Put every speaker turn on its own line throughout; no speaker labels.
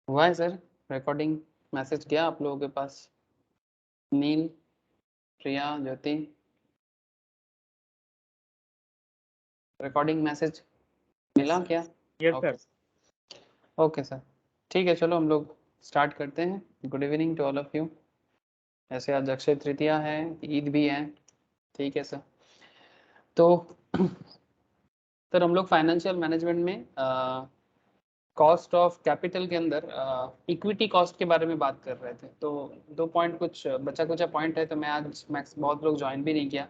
हुआ है sir, recording message गया आप लोगों के पास? नील, प्रिया, ज्योति, रिकॉर्डिंग मैसेज मिला क्या?
Yes
okay
sir.
Okay sir, ठीक है, चलो हम लोग स्टार्ट करते हैं। Good evening to all of you. ऐसे आज अक्षय तृतीया है, ईद भी है, ठीक है सर। तो सर हम लोग फाइनेंशियल मैनेजमेंट में कॉस्ट ऑफ कैपिटल के अंदर इक्विटी कॉस्ट के बारे में बात कर रहे थे। तो दो पॉइंट कुछ बचा कुचा पॉइंट है, तो मैं आज मैक्स बहुत लोग ज्वाइन भी नहीं किया,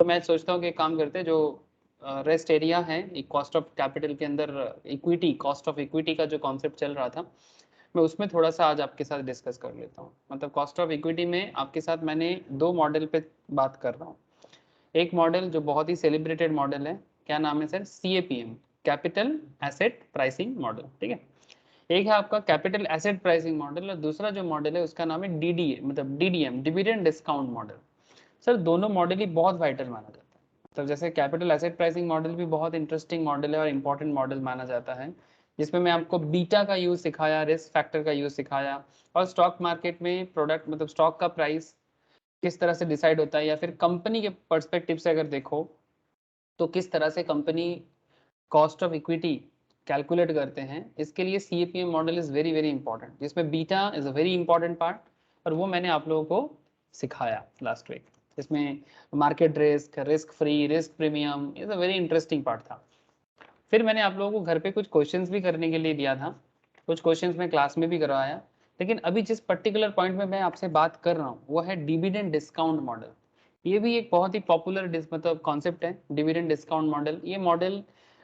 तो मैं सोचता हूँ कि एक काम करते हैं, जो रेस्ट एरिया है कॉस्ट ऑफ कैपिटल के अंदर इक्विटी, कॉस्ट ऑफ इक्विटी का जो कॉन्सेप्ट चल रहा था, मैं उसमें थोड़ा सा आज आपके साथ डिस्कस कर लेता हूँ। मतलब कॉस्ट ऑफ इक्विटी में आपके साथ मैंने दो मॉडल पे बात कर रहा हूँ। एक मॉडल जो बहुत ही सेलिब्रेटेड मॉडल है, क्या नाम है sir? CAPM, capital asset pricing model, ठीक है। एक है आपका कैपिटल एसेट प्राइसिंग मॉडल, और दूसरा जो मॉडल है उसका नाम है DDA, मतलब DDM, dividend discount model. Sir दोनों मॉडल ही बहुत वाइटल माना जाता है। मतलब जैसे कैपिटल एसेट प्राइसिंग मॉडल भी बहुत इंटरेस्टिंग मॉडल है और इंपॉर्टेंट मॉडल माना जाता है, जिसमें मैं आपको बीटा का यूज सिखाया, रिस्क फैक्टर का यूज सिखाया, और स्टॉक मार्केट में प्रोडक्ट मतलब स्टॉक का प्राइस किस तरह से डिसाइड होता है, या फिर कंपनी के पर्सपेक्टिव से अगर देखो तो किस तरह से company cost of equity calculate करते हैं, इसके लिए CAPM model is very very important, जिसमें beta is a very important part, और वो मैंने आप लोगों को सिखाया लास्ट वीक। इसमें market risk, risk free, risk premium is a very interesting part था। फिर मैंने आप लोगों को घर पे कुछ क्वेश्चंस भी करने के लिए दिया था, कुछ क्वेश्चंस मैं क्लास में भी करवाया। लेकिन अभी जिस पर्टिकुलर पॉइंट में मैं आपसे बात कर रहा हूँ वो है डिविडेंड डिस्काउंट मॉडल। ये भी एक बहुत ही पॉपुलर मतलब कॉन्सेप्ट है, डिविडेंड डिस्काउंट मॉडल। ये मॉडल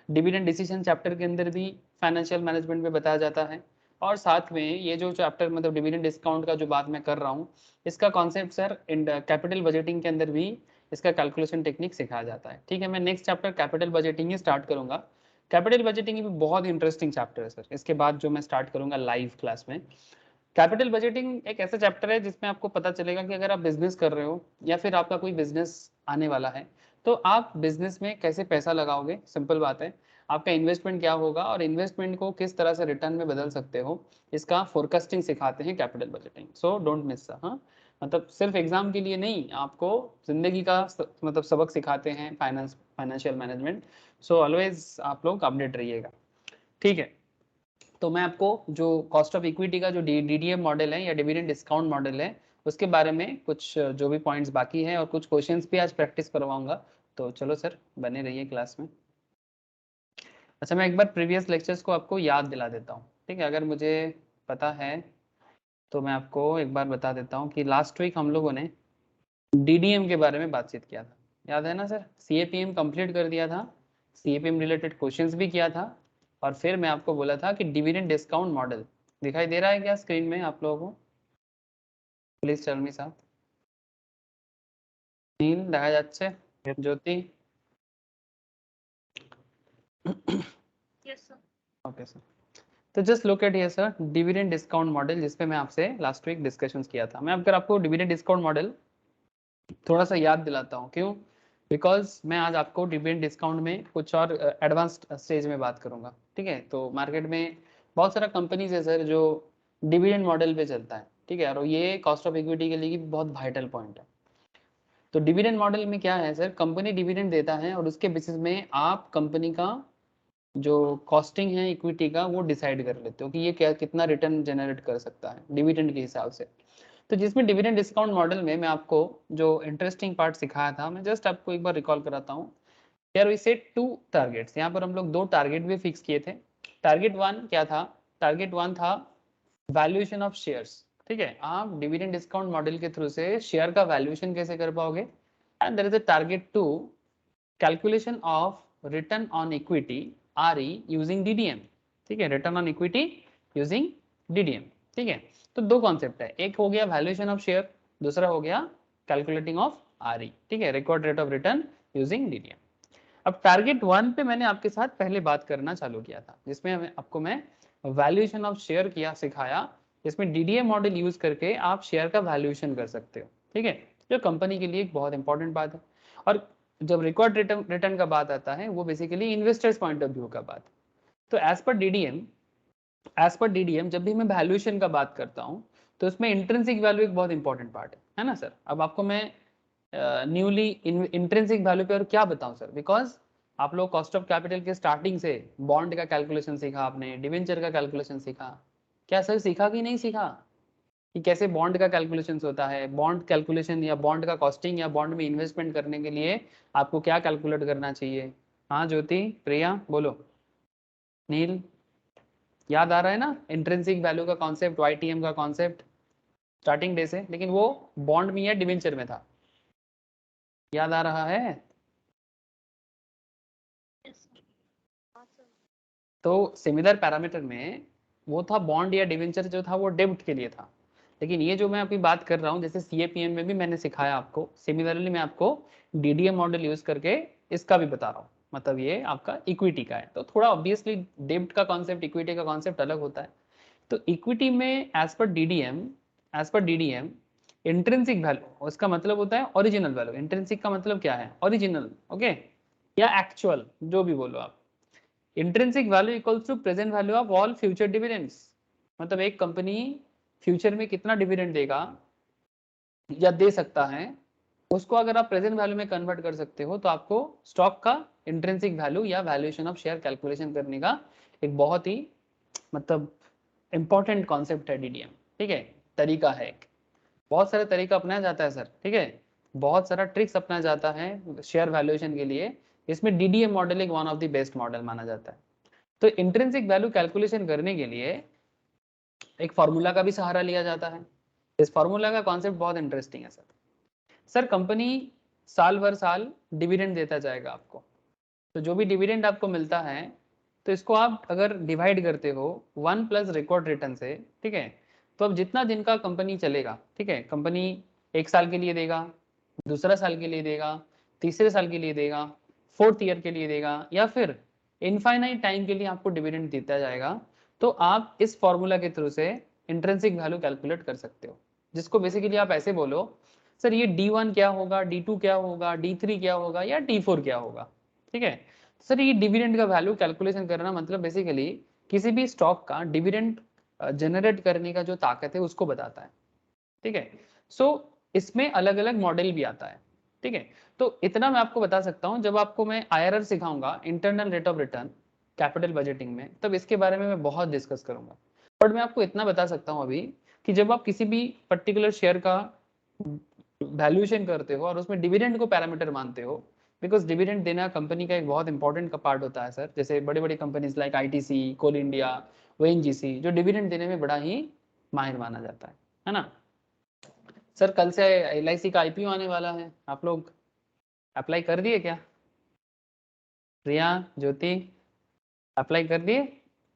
डिविडेंड डिसीजन चैप्टर के अंदर भी फाइनेंशियल मैनेजमेंट में बताया जाता है, और साथ में ये जो चैप्टर मतलब डिविडेंड डिस्काउंट का जो बात मैं कर रहा हूँ, इसका कॉन्सेप्ट सर कैपिटल बजटिंग के अंदर भी इसका कैलकुलेशन टेक्निक सिखाया जाता है। ठीक है, मैं नेक्स्ट चैप्टर कैपिटल बजटिंग ही स्टार्ट करूंगा। कैपिटल बजटिंग भी बहुत इंटरेस्टिंग चैप्टर है सर, इसके बाद जो मैं स्टार्ट करूंगा लाइव क्लास में। कैपिटल बजटिंग एक ऐसा चैप्टर है जिसमें आपको पता चलेगा कि अगर आप बिजनेस कर रहे हो या फिर आपका कोई बिजनेस आने वाला है, तो आप बिजनेस में कैसे पैसा लगाओगे, सिंपल बात है। आपका इन्वेस्टमेंट क्या होगा और इन्वेस्टमेंट को किस तरह से रिटर्न में बदल सकते हो, इसका फोरकास्टिंग सिखाते हैं capital budgeting. So don't miss. हाँ, मतलब सिर्फ एग्जाम के लिए नहीं, आपको जिंदगी का मतलब सबक सिखाते हैं फाइनेंशियल मैनेजमेंट। सो ऑलवेज आप लोग अपडेट रहिएगा, ठीक है। तो मैं आपको जो कॉस्ट ऑफ इक्विटी का जो DDM मॉडल है या डिविडेंड डिस्काउंट मॉडल है, उसके बारे में कुछ जो भी पॉइंट्स बाकी हैं और कुछ क्वेश्चंस भी आज प्रैक्टिस करवाऊंगा। तो चलो सर, बने रहिए क्लास में। अच्छा, मैं एक बार प्रीवियस लेक्चर्स को आपको याद दिला देता हूँ, ठीक है। अगर मुझे पता है तो मैं आपको एक बार बता देता हूँ कि लास्ट वीक हम लोगों ने DDM के बारे में बातचीत किया था, याद है ना सर? CAPM कंप्लीट कर दिया था, CAPM रिलेटेड क्वेश्चंस भी किया था, और फिर मैं आपको बोला था कि डिविडेंड डिस्काउंट मॉडल दिखाई दे रहा है क्या स्क्रीन में आप लोगों को? प्लीज टेल मी साहब। নীল দেখা যাচ্ছে? Jyoti?
Yes sir.
Okay sir. तो just look at here sir, dividend discount model, जिसपे मैं आपसे लास्ट वीक डिस्कशंस किया था। मैं अगर आपको डिविडेंड डिस्काउंट मॉडल थोड़ा सा याद दिलाता हूँ, क्यों? बिकॉज मैं आज आपको डिविडेंड डिस्काउंट में कुछ और एडवांस्ड स्टेज में बात करूंगा, ठीक है। तो मार्केट में बहुत सारा कंपनीज है सर जो डिविडेंड मॉडल पे चलता है, ठीक है, और ये कॉस्ट ऑफ इक्विटी के लिए बहुत वाइटल पॉइंट है। तो डिविडेंड मॉडल में क्या है सर, कंपनी डिविडेंड देता है और उसके बेसिस में आप कंपनी का जो कॉस्टिंग है इक्विटी का वो डिसाइड कर लेते हो कि ये क्या कितना रिटर्न जनरेट कर सकता है डिविडेंड के हिसाब से। तो जिसमें डिविडेंड डिस्काउंट मॉडल में मैं आपको जो इंटरेस्टिंग पार्ट सिखाया था, मैं जस्ट आपको एक बार रिकॉल कराता हूँ। यार वी सेट 2 टारगेट्स, यहाँ पर हम लोग 2 टारगेट भी फिक्स किए थे। टारगेट 1 क्या था? टारगेट 1 था वैल्यूएशन ऑफ शेयर्स, ठीक है। आप डिविडेंड डिस्काउंट मॉडल के थ्रू से शेयर का वैल्यूएशन कैसे कर पाओगे। And there is a target 2, calculation of return on equity RE using DDM, ठीक है, return on equity using DDM, ठीक है। तो दो कॉन्सेप्ट है, एक हो गया वैल्यूएशन ऑफ शेयर, दूसरा हो गया कैलकुलेटिंग ऑफ RE, ठीक है, record rate of return using DDM। अब टारगेट 1 पे मैंने आपके साथ पहले बात करना चालू किया था, जिसमें आपको मैं वैल्यूएशन ऑफ शेयर किया सिखाया, जिसमें DDM मॉडल यूज करके आप शेयर का वैल्यूएशन कर सकते हो, ठीक है, जो कंपनी के लिए एक बहुत इंपॉर्टेंट बात है। और जब रिकॉर्ड रिटर्न का बात आता है वो basically investors point of view का बात है। तो as per DDM as per DDM जब भी मैं वैल्यूएशन का बात करता हूँ तो उसमें इंट्रिंसिक वैल्यू एक बहुत इंपॉर्टेंट पार्ट है ना सर। अब आपको मैं न्यूली इंट्रिंसिक वैल्यू पे और क्या बताऊं सर, बिकॉज आप लोग कॉस्ट ऑफ कैपिटल के स्टार्टिंग से बॉन्ड का कैलकुलेशन सीखा, आपने डिवेंचर का कैलकुलेशन सीखा, क्या सर सीखा कि नहीं सीखा कि कैसे बॉन्ड का कैलकुलेशन होता है, बॉन्ड कैलकुलेशन या बॉन्ड का कॉस्टिंग या बॉन्ड में इन्वेस्टमेंट करने के लिए आपको क्या कैलकुलेट करना चाहिए। हाँ ज्योति, प्रिया बोलो, नील, याद आ रहा है ना इंट्रिंसिक वैल्यू का कॉन्सेप्ट, वाईटीएम का कॉन्सेप्ट स्टार्टिंग डे से, लेकिन वो बॉन्ड में या डिवेंचर में था, याद आ रहा है। तो सिमिलर पैरामीटर में वो था बॉन्ड या डिवेंचर जो था वो डेब्ट के लिए था, लेकिन ये जो मैं अभी बात कर रहा हूँ जैसे सीएपीएम में भी मैंने सिखाया आपको, सिमिलरली मैं आपको डीडीएम मॉडल यूज करके इसका भी बता रहा हूँ। मतलब ये आपका इक्विटी का है तो थोड़ा ऑब्वियसली डेब्ट का कॉन्सेप्ट इक्विटी का कॉन्सेप्ट अलग होता है। तो इक्विटी में as per DDM intrinsic value उसका मतलब होता है ओरिजिनल वैल्यू। इंट्रिंसिक का मतलब क्या है, ओरिजिनल, ओके, या एक्चुअल, जो भी बोलो आप। Intrinsic value equals to present value of all future dividends. मतलब एक कंपनी फ्यूचर में कितना डिविडेंड देगा या दे सकता है, उसको अगर आप प्रेजेंट वैल्यू में कन्वर्ट कर सकते हो तो आपको स्टॉक का इंट्रिंसिक वैल्यू या वैल्यूएशन ऑफ शेयर कैलकुलेशन करने का एक बहुत ही मतलब इंपॉर्टेंट कॉन्सेप्ट है डीडीएम। ठीक है, तरीका है एक, बहुत सारे तरीका अपनाया जाता है सर। ठीक है, बहुत सारा ट्रिक्स अपनाया जाता है शेयर वैल्यूएशन के लिए, इसमें डीडीएम मॉडल एक one of the best model माना जाता है। तो इंट्रिंसिक वैल्यू कैलकुलेशन करने के लिए एक फार्मूला का भी सहारा लिया जाता है। इस फार्मूला का कॉन्सेप्ट बहुत इंटरेस्टिंग है सर। सर कंपनी साल भर साल डिविडेंड देता जाएगा आपको, तो जो भी डिविडेंड आपको मिलता है तो इसको आप अगर डिवाइड करते हो 1 प्लस रिकॉर्ड रिटर्न से, ठीक है, तो अब जितना दिन का कंपनी चलेगा, ठीक है, कंपनी 1 साल के लिए देगा, दूसरा साल के लिए देगा, तीसरे साल के लिए देगा, फोर्थ ईयर के लिए देगा, या फिर इनफाइनाइट टाइम के लिए आपको डिविडेंड देता जाएगा, तो आप इस फॉर्मूला के थ्रू से इंट्रिंसिक वैल्यू कैलकुलेट कर सकते हो, जिसको बेसिकली आप ऐसे बोलो, सर ये D1 क्या होगा, D2 क्या होगा, D3 क्या होगा या D4 क्या होगा। ठीक है, सर ये डिविडेंड का वैल्यू कैलकुलेशन करना मतलब बेसिकली किसी भी स्टॉक का डिविडेंड जनरेट करने का जो ताकत है उसको बताता है। ठीक है, सो इसमें अलग अलग मॉडल भी आता है। ठीक है, तो इतना मैं आपको बता सकता हूँ, जब आपको मैं IRR सिखाऊंगा, internal rate of return capital budgeting में, तब इसके बारे में मैं बहुत डिस्कस करूंगा। बट मैं आपको इतना बता सकता हूँ अभी कि जब आप किसी भी पर्टिकुलर शेयर का वैल्यूएशन करते हो और उसमें डिविडेंड को पैरामीटर मानते हो, बिकॉज डिविडेंड देना कंपनी का एक बहुत इंपॉर्टेंट का पार्ट होता है सर। जैसे बड़ी बड़ी कंपनीज लाइक ITC, कोल इंडिया, ONGC, जो डिविडेंड देने में बड़ा ही माहिर माना जाता है ना। सर कल से LIC का IPO आने वाला है, आप लोग अप्लाई कर दिए क्या? प्रिया, ज्योति, अप्लाई कर दिए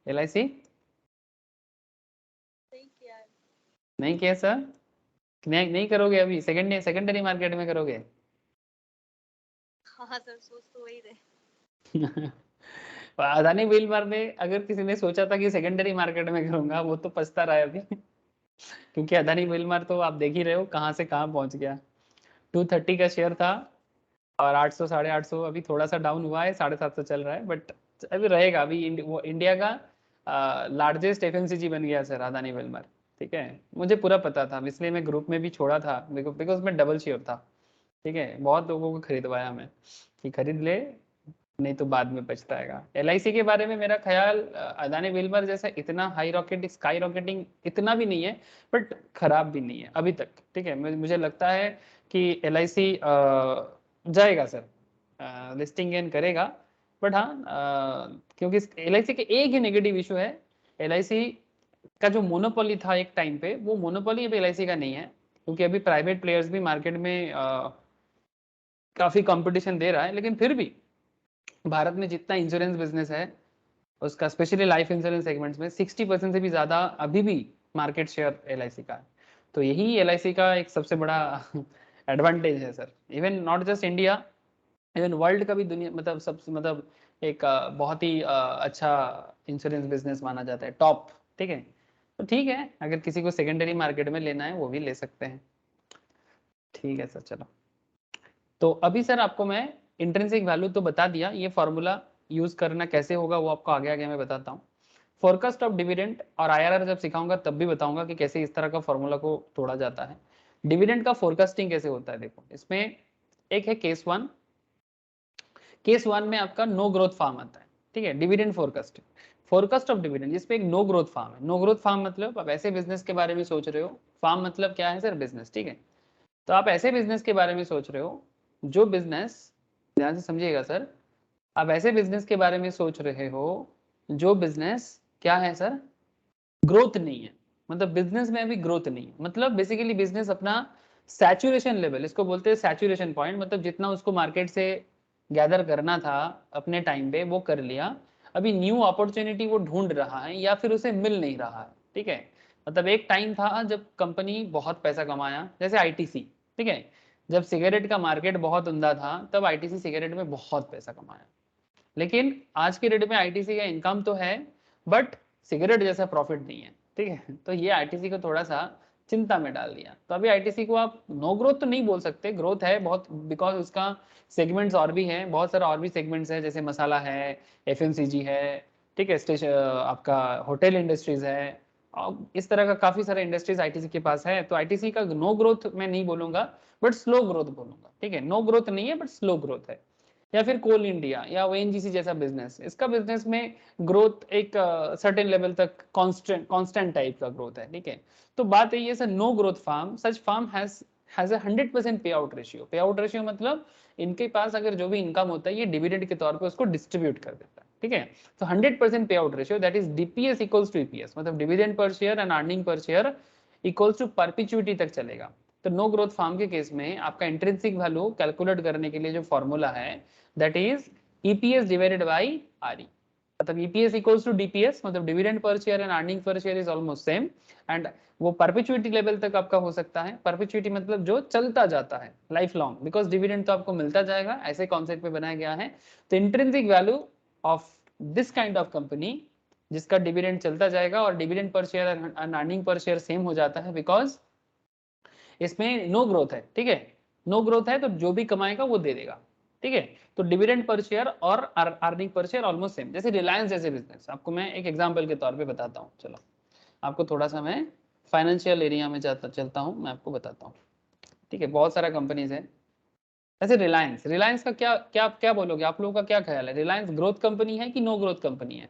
LIC? नहीं किया सर? नहीं करोगे अभी, सेकेंडरी मार्केट में करोगे?
हाँ सर, सोच तो वही रहे।
अदानी विलमार में अगर किसी ने सोचा था कि सेकेंडरी मार्केट में करूंगा, वो तो पछता रहा है अभी क्योंकि अदानी विलमार तो आप देख ही रहे हो कहाँ से कहाँ पहुंच गया। 230 का शेयर था और 800 850, अभी थोड़ा सा डाउन हुआ है, 750 चल रहा है, बट अभी रहेगा। अभी वो इंडिया का लार्जेस्ट FMCG बन गया सर अदानी विलमार। ठीक है, मुझे पूरा पता था, इसलिए मैं ग्रुप में भी छोड़ा था, बिकॉज मैं डबल शेयर था। ठीक है, बहुत लोगों को खरीदवाया मैं कि खरीद ले, नहीं तो बाद में पछताएगा। LIC के बारे में मेरा ख्याल अदानी विल्मर जैसा इतना हाई रॉकेटिंग स्काई रॉकेटिंग इतना भी नहीं है, बट खराब भी नहीं है अभी तक। ठीक है, मुझे लगता है कि LIC जाएगा सर, लिस्टिंग गेन करेगा। बट हाँ, क्योंकि LIC के एक ही नेगेटिव इशू है, LIC का जो मोनोपोली था एक टाइम पे, वो मोनोपोली अभी LIC का नहीं है, क्योंकि अभी प्राइवेट प्लेयर्स भी मार्केट में काफी कंपटीशन दे रहा है। लेकिन फिर भी भारत में जितना इंश्योरेंस बिजनेस है उसका, स्पेशली लाइफ इंश्योरेंस सेगमेंट्स में 60% से भी ज्यादा अभी भी मार्केट शेयर LIC का है। तो यही LIC का एक सबसे बड़ा एडवांटेज है sir. Even not just India, even world का भी दुनिया मतलब सब मतलब एक बहुत ही अच्छा इंश्योरेंस बिजनेस माना जाता है, टॉप। ठीक है, तो ठीक है, अगर किसी को सेकेंडरी मार्केट में लेना है वो भी ले सकते हैं। ठीक है सर, चलो। तो अभी सर आपको मैं इंट्रिंसिक वैल्यू तो बता दिया, ये फॉर्मूला यूज करना कैसे होगा वो आपको आगे आगे मैं बताता हूँ। फोरकास्ट ऑफ डिविडेंड और आईआरआर जब सिखाऊंगा तब भी बताऊंगा कि कैसे इस तरह का फॉर्मूला को तोड़ा जाता है। डिविडेंड का फोरकास्टिंग कैसे होता है, देखो इसमें एक है केस वन। केस वन में आपका नो ग्रोथ फार्म आता है, ठीक है, dividend forecasting, forecast of dividend, जिसमें एक नो ग्रोथ फार्म है। नो ग्रोथ फार्म मतलब आप ऐसे बिजनेस के बारे में सोच रहे हो, फार्म मतलब क्या है सर, बिजनेस, ठीक है। तो आप ऐसे बिजनेस के बारे में सोच रहे हो जो बिजनेस, ध्यान से समझिएगा सर, आप ऐसे बिजनेस के बारे में सोच रहे हो जो बिजनेस क्या है सर, ग्रोथ नहीं है, मतलब बिजनेस में अभी ग्रोथ नहीं है, मतलब बेसिकली बिजनेस अपना सैचुरेशन लेवल, इसको बोलते हैं सैचुरेशन पॉइंट, मतलब जितना उसको मार्केट से गैदर करना था अपने टाइम पे वो कर लिया, अभी न्यू अपॉर्चुनिटी वो ढूंढ रहा है या फिर उसे मिल नहीं रहा है, ठीक है। मतलब एक टाइम था जब कंपनी बहुत पैसा कमाया, जैसे आईटीसी, ठीक है, जब सिगरेट का मार्केट बहुत उमदा था तब आईटीसी सिगरेट में बहुत पैसा कमाया, लेकिन आज के डेट में आईटीसी का इनकम तो है बट सिगरेट जैसा प्रॉफिट नहीं है, ठीक है। तो ये आईटीसी को थोड़ा सा चिंता में डाल दिया। तो अभी आईटीसी को आप नो ग्रोथ तो नहीं बोल सकते, ग्रोथ है बहुत, बिकॉज उसका सेगमेंट्स और भी हैं, बहुत सारा और भी सेगमेंट्स है, जैसे मसाला है, एफएमसीजी है, ठीक है, स्टेशन आपका होटल इंडस्ट्रीज है, और इस तरह का काफी सारे इंडस्ट्रीज आईटीसी के पास है। तो आईटीसी का नो ग्रोथ मैं नहीं बोलूंगा बट स्लो ग्रोथ बोलूंगा, ठीक है, नो ग्रोथ नहीं है बट स्लो ग्रोथ है। या फिर कोल इंडिया या ओएनजीसी जैसा बिजनेस, इसका बिजनेस में ग्रोथ एक सर्टेन लेवल तक कांस्टेंट टाइप का ग्रोथ है, ठीक है। तो बात यही है sir, no growth firm, such firm has a 100% पे आउट रेशियो। पे आउट रेशियो मतलब इनके पास अगर जो भी इनकम होता है ये डिविडेंड के तौर पे उसको डिस्ट्रीब्यूट कर देता है, ठीक है। तो 100% पे out ratio, that is DPS equals to EPS, मतलब dividend per share and earning per share equals to perpetuity तक चलेगा। तो नो ग्रोथ फार्म के केस में आपका इंट्रिंसिक वैल्यू कैलकुलेट करने के लिए जो फॉर्मूला है that is EPS divided by RE, मतलब ईपीएस इक्वल्स टू डीपीएस, मतलब dividend per share and earning per share is almost same, and वो परपिचुइटी लेवल तक आपका हो सकता है। परपिचुइटी मतलब जो चलता जाता है लाइफ लॉन्ग, बिकॉज डिविडेंड तो आपको मिलता जाएगा, ऐसे कॉन्सेप्ट पे बनाया गया है। तो intrinsic value of this kind of company जिसका डिविडेंड चलता जाएगा और dividend per share and earning per share same हो जाता है, बिकॉज इसमें नो ग्रोथ है, ठीक है। नो ग्रोथ है तो जो भी कमाएगा वो दे देगा, ठीक है। तो डिविडेंड पर शेयर और earning per share almost same, जैसे रिलायंस जैसे बिजनेस, आपको मैं एक एग्जांपल के तौर पे बताता हूँ। चलो आपको थोड़ा सा मैं फाइनेंशियल एरिया में चलता हूँ, मैं आपको बताता हूँ, ठीक है। बहुत सारा कंपनीज है, जैसे रिलायंस, रिलायंस का क्या क्या क्या बोलोगे, आप लोगों का क्या ख्याल है, रिलायंस ग्रोथ कंपनी है कि नो ग्रोथ कंपनी है?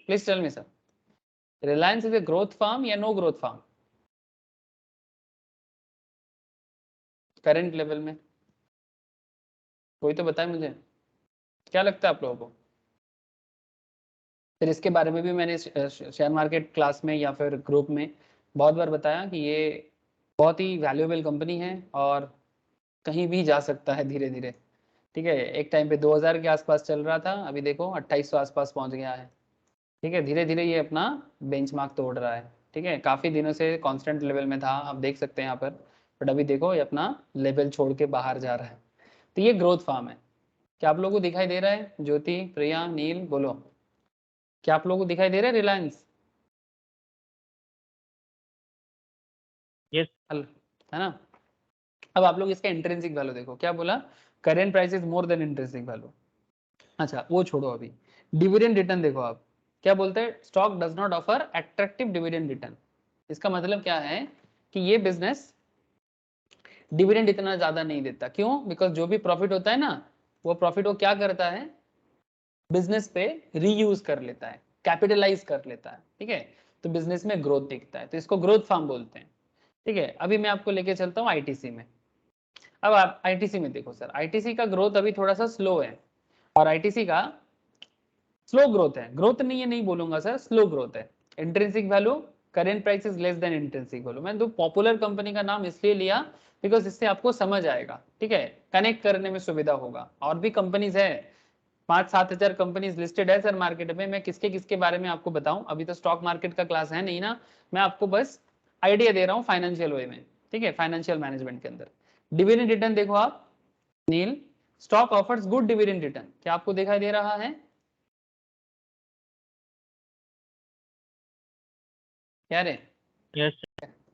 Please tell me sir, Reliance is a growth firm या no growth firm current level में? कोई तो बताए मुझे, क्या लगता है आप लोगों को? फिर इसके बारे में भी मैंने शेयर मार्केट क्लास में या फिर ग्रुप में बहुत बार बताया कि ये बहुत ही वैल्यूएबल कंपनी है और कहीं भी जा सकता है धीरे धीरे, ठीक है। एक टाइम पे 2000 के आसपास चल रहा था, अभी देखो 2800 आसपास पहुंच गया है, ठीक है। धीरे धीरे ये अपना बेंचमार्क तोड़ रहा है, ठीक है। काफ़ी दिनों से कांस्टेंट लेवल में था, आप देख सकते हैं यहाँ पर, बट अभी देखो ये अपना लेवल छोड़ के बाहर जा रहा है। तो ये ग्रोथ फार्म है। क्या आप लोगों को दिखाई दे रहा है? ज्योति, प्रिया, नील, बोलो, क्या आप लोगों को दिखाई दे रहा है रिलायंस?
यस
है ना? अब आप लोग इसका इंट्रिंसिक वैल्यू देखो, क्या बोला, current price is more than intrinsic value. अच्छा वो छोड़ो, अभी डिविडेंड रिटर्न देखो आप, क्या बोलते हैं, stock does not offer attractive dividend return. इसका मतलब क्या है कि ये बिजनेस डिविडेंड इतना ज्यादा नहीं देता, क्यों? बिकॉज जो भी प्रॉफिट होता है ना, वो प्रॉफिट वो क्या करता है, बिजनेस पे रीयूज कर लेता है, कैपिटलाइज कर लेता है, ठीक है। तो बिजनेस में ग्रोथ दिखता है, तो इसको ग्रोथ फार्म बोलते हैं, ठीक है। अभी मैं आपको लेके चलता हूँ आईटीसी में। अब आप आईटीसी में देखो सर, आईटीसी का ग्रोथ अभी थोड़ा सा स्लो है, और आईटीसी का स्लो ग्रोथ है, ग्रोथ नहीं है नहीं बोलूंगा सर, स्लो ग्रोथ है। Intrinsic value, current price is less than intrinsic value. मैंने तो पॉपुलर कंपनी का नाम इसलिए लिया बिकॉज इससे आपको समझ आएगा, ठीक है, कनेक्ट करने में सुविधा होगा। और भी कंपनीज है, 5-7 हजार कंपनीज लिस्टेड है सर मार्केट में, मैं किसके किसके बारे में आपको बताऊं, अभी तो स्टॉक मार्केट का क्लास है नहीं ना, मैं आपको बस आइडिया दे रहा हूं फाइनेंशियल वे में, ठीक है, फाइनेंशियल मैनेजमेंट के अंदर। डिविडेंड रिटर्न देखो आप, Neel, stock offers good dividend return, क्या आपको दिखाई दे रहा है? क्या रे,
यस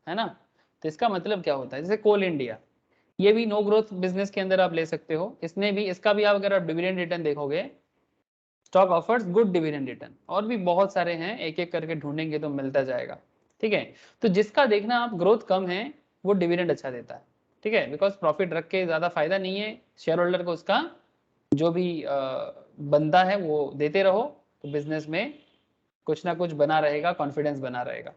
है ना? तो इसका मतलब क्या होता है, जैसे कोल इंडिया, ये भी नो ग्रोथ बिजनेस के अंदर आप ले सकते हो। इसने भी, इसका भी आप अगर आप डिविडेंड रिटर्न देखोगे, stock offers good dividend return, और भी बहुत सारे हैं, एक एक करके ढूंढेंगे तो मिलता जाएगा। ठीक है, तो जिसका देखना आप ग्रोथ कम है वो डिविडेंड अच्छा देता है। ठीक है, बिकॉज प्रॉफिट रख के ज्यादा फायदा नहीं है, शेयर होल्डर को उसका जो भी बनता है वो देते रहो, तो बिजनेस में कुछ ना कुछ बना रहेगा, कॉन्फिडेंस बना रहेगा।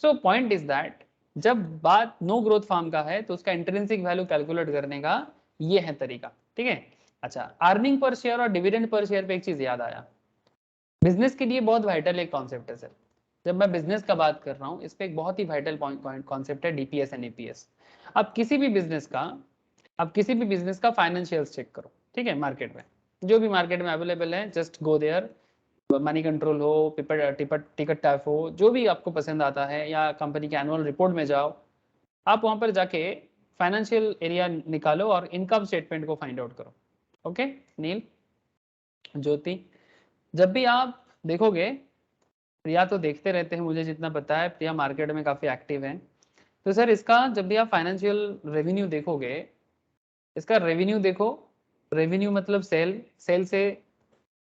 सो पॉइंट इज दैट जब बात नो ग्रोथ फार्म का है तो उसका इंट्रिंसिक वैल्यू कैलकुलेट करने का ये है तरीका। ठीक है, अच्छा, अर्निंग पर शेयर और डिविडेंड पर शेयर पे एक चीज याद आया, बिजनेस के लिए बहुत वाइटल एक कॉन्सेप्ट है सर। जब मैं बिजनेस का बात कर रहा हूँ, इस पे एक बहुत ही वाइटल पॉइंट कॉन्सेप्ट है डीपीएस एंड ईपीएस। आप किसी भी बिजनेस का, आप किसी भी बिजनेस का फाइनेंशियल्स चेक करो। ठीक है, मार्केट में जो भी मार्केट में अवेलेबल है, just go there, Moneycontrol हो, टिकट टैप हो, जो भी आपको पसंद आता है, या कंपनी के एनुअल रिपोर्ट में जाओ, आप वहां पर जाके फाइनेंशियल एरिया निकालो और इनकम स्टेटमेंट को फाइंड आउट करो। ओके, नील, ज्योति, जब भी आप देखोगे, प्रिया तो देखते रहते हैं, मुझे जितना पता है प्रिया मार्केट में काफी एक्टिव है, तो सर इसका जब भी आप फाइनेंशियल रेवेन्यू देखोगे, इसका रेवेन्यू देखो, रेवेन्यू मतलब सेल, सेल से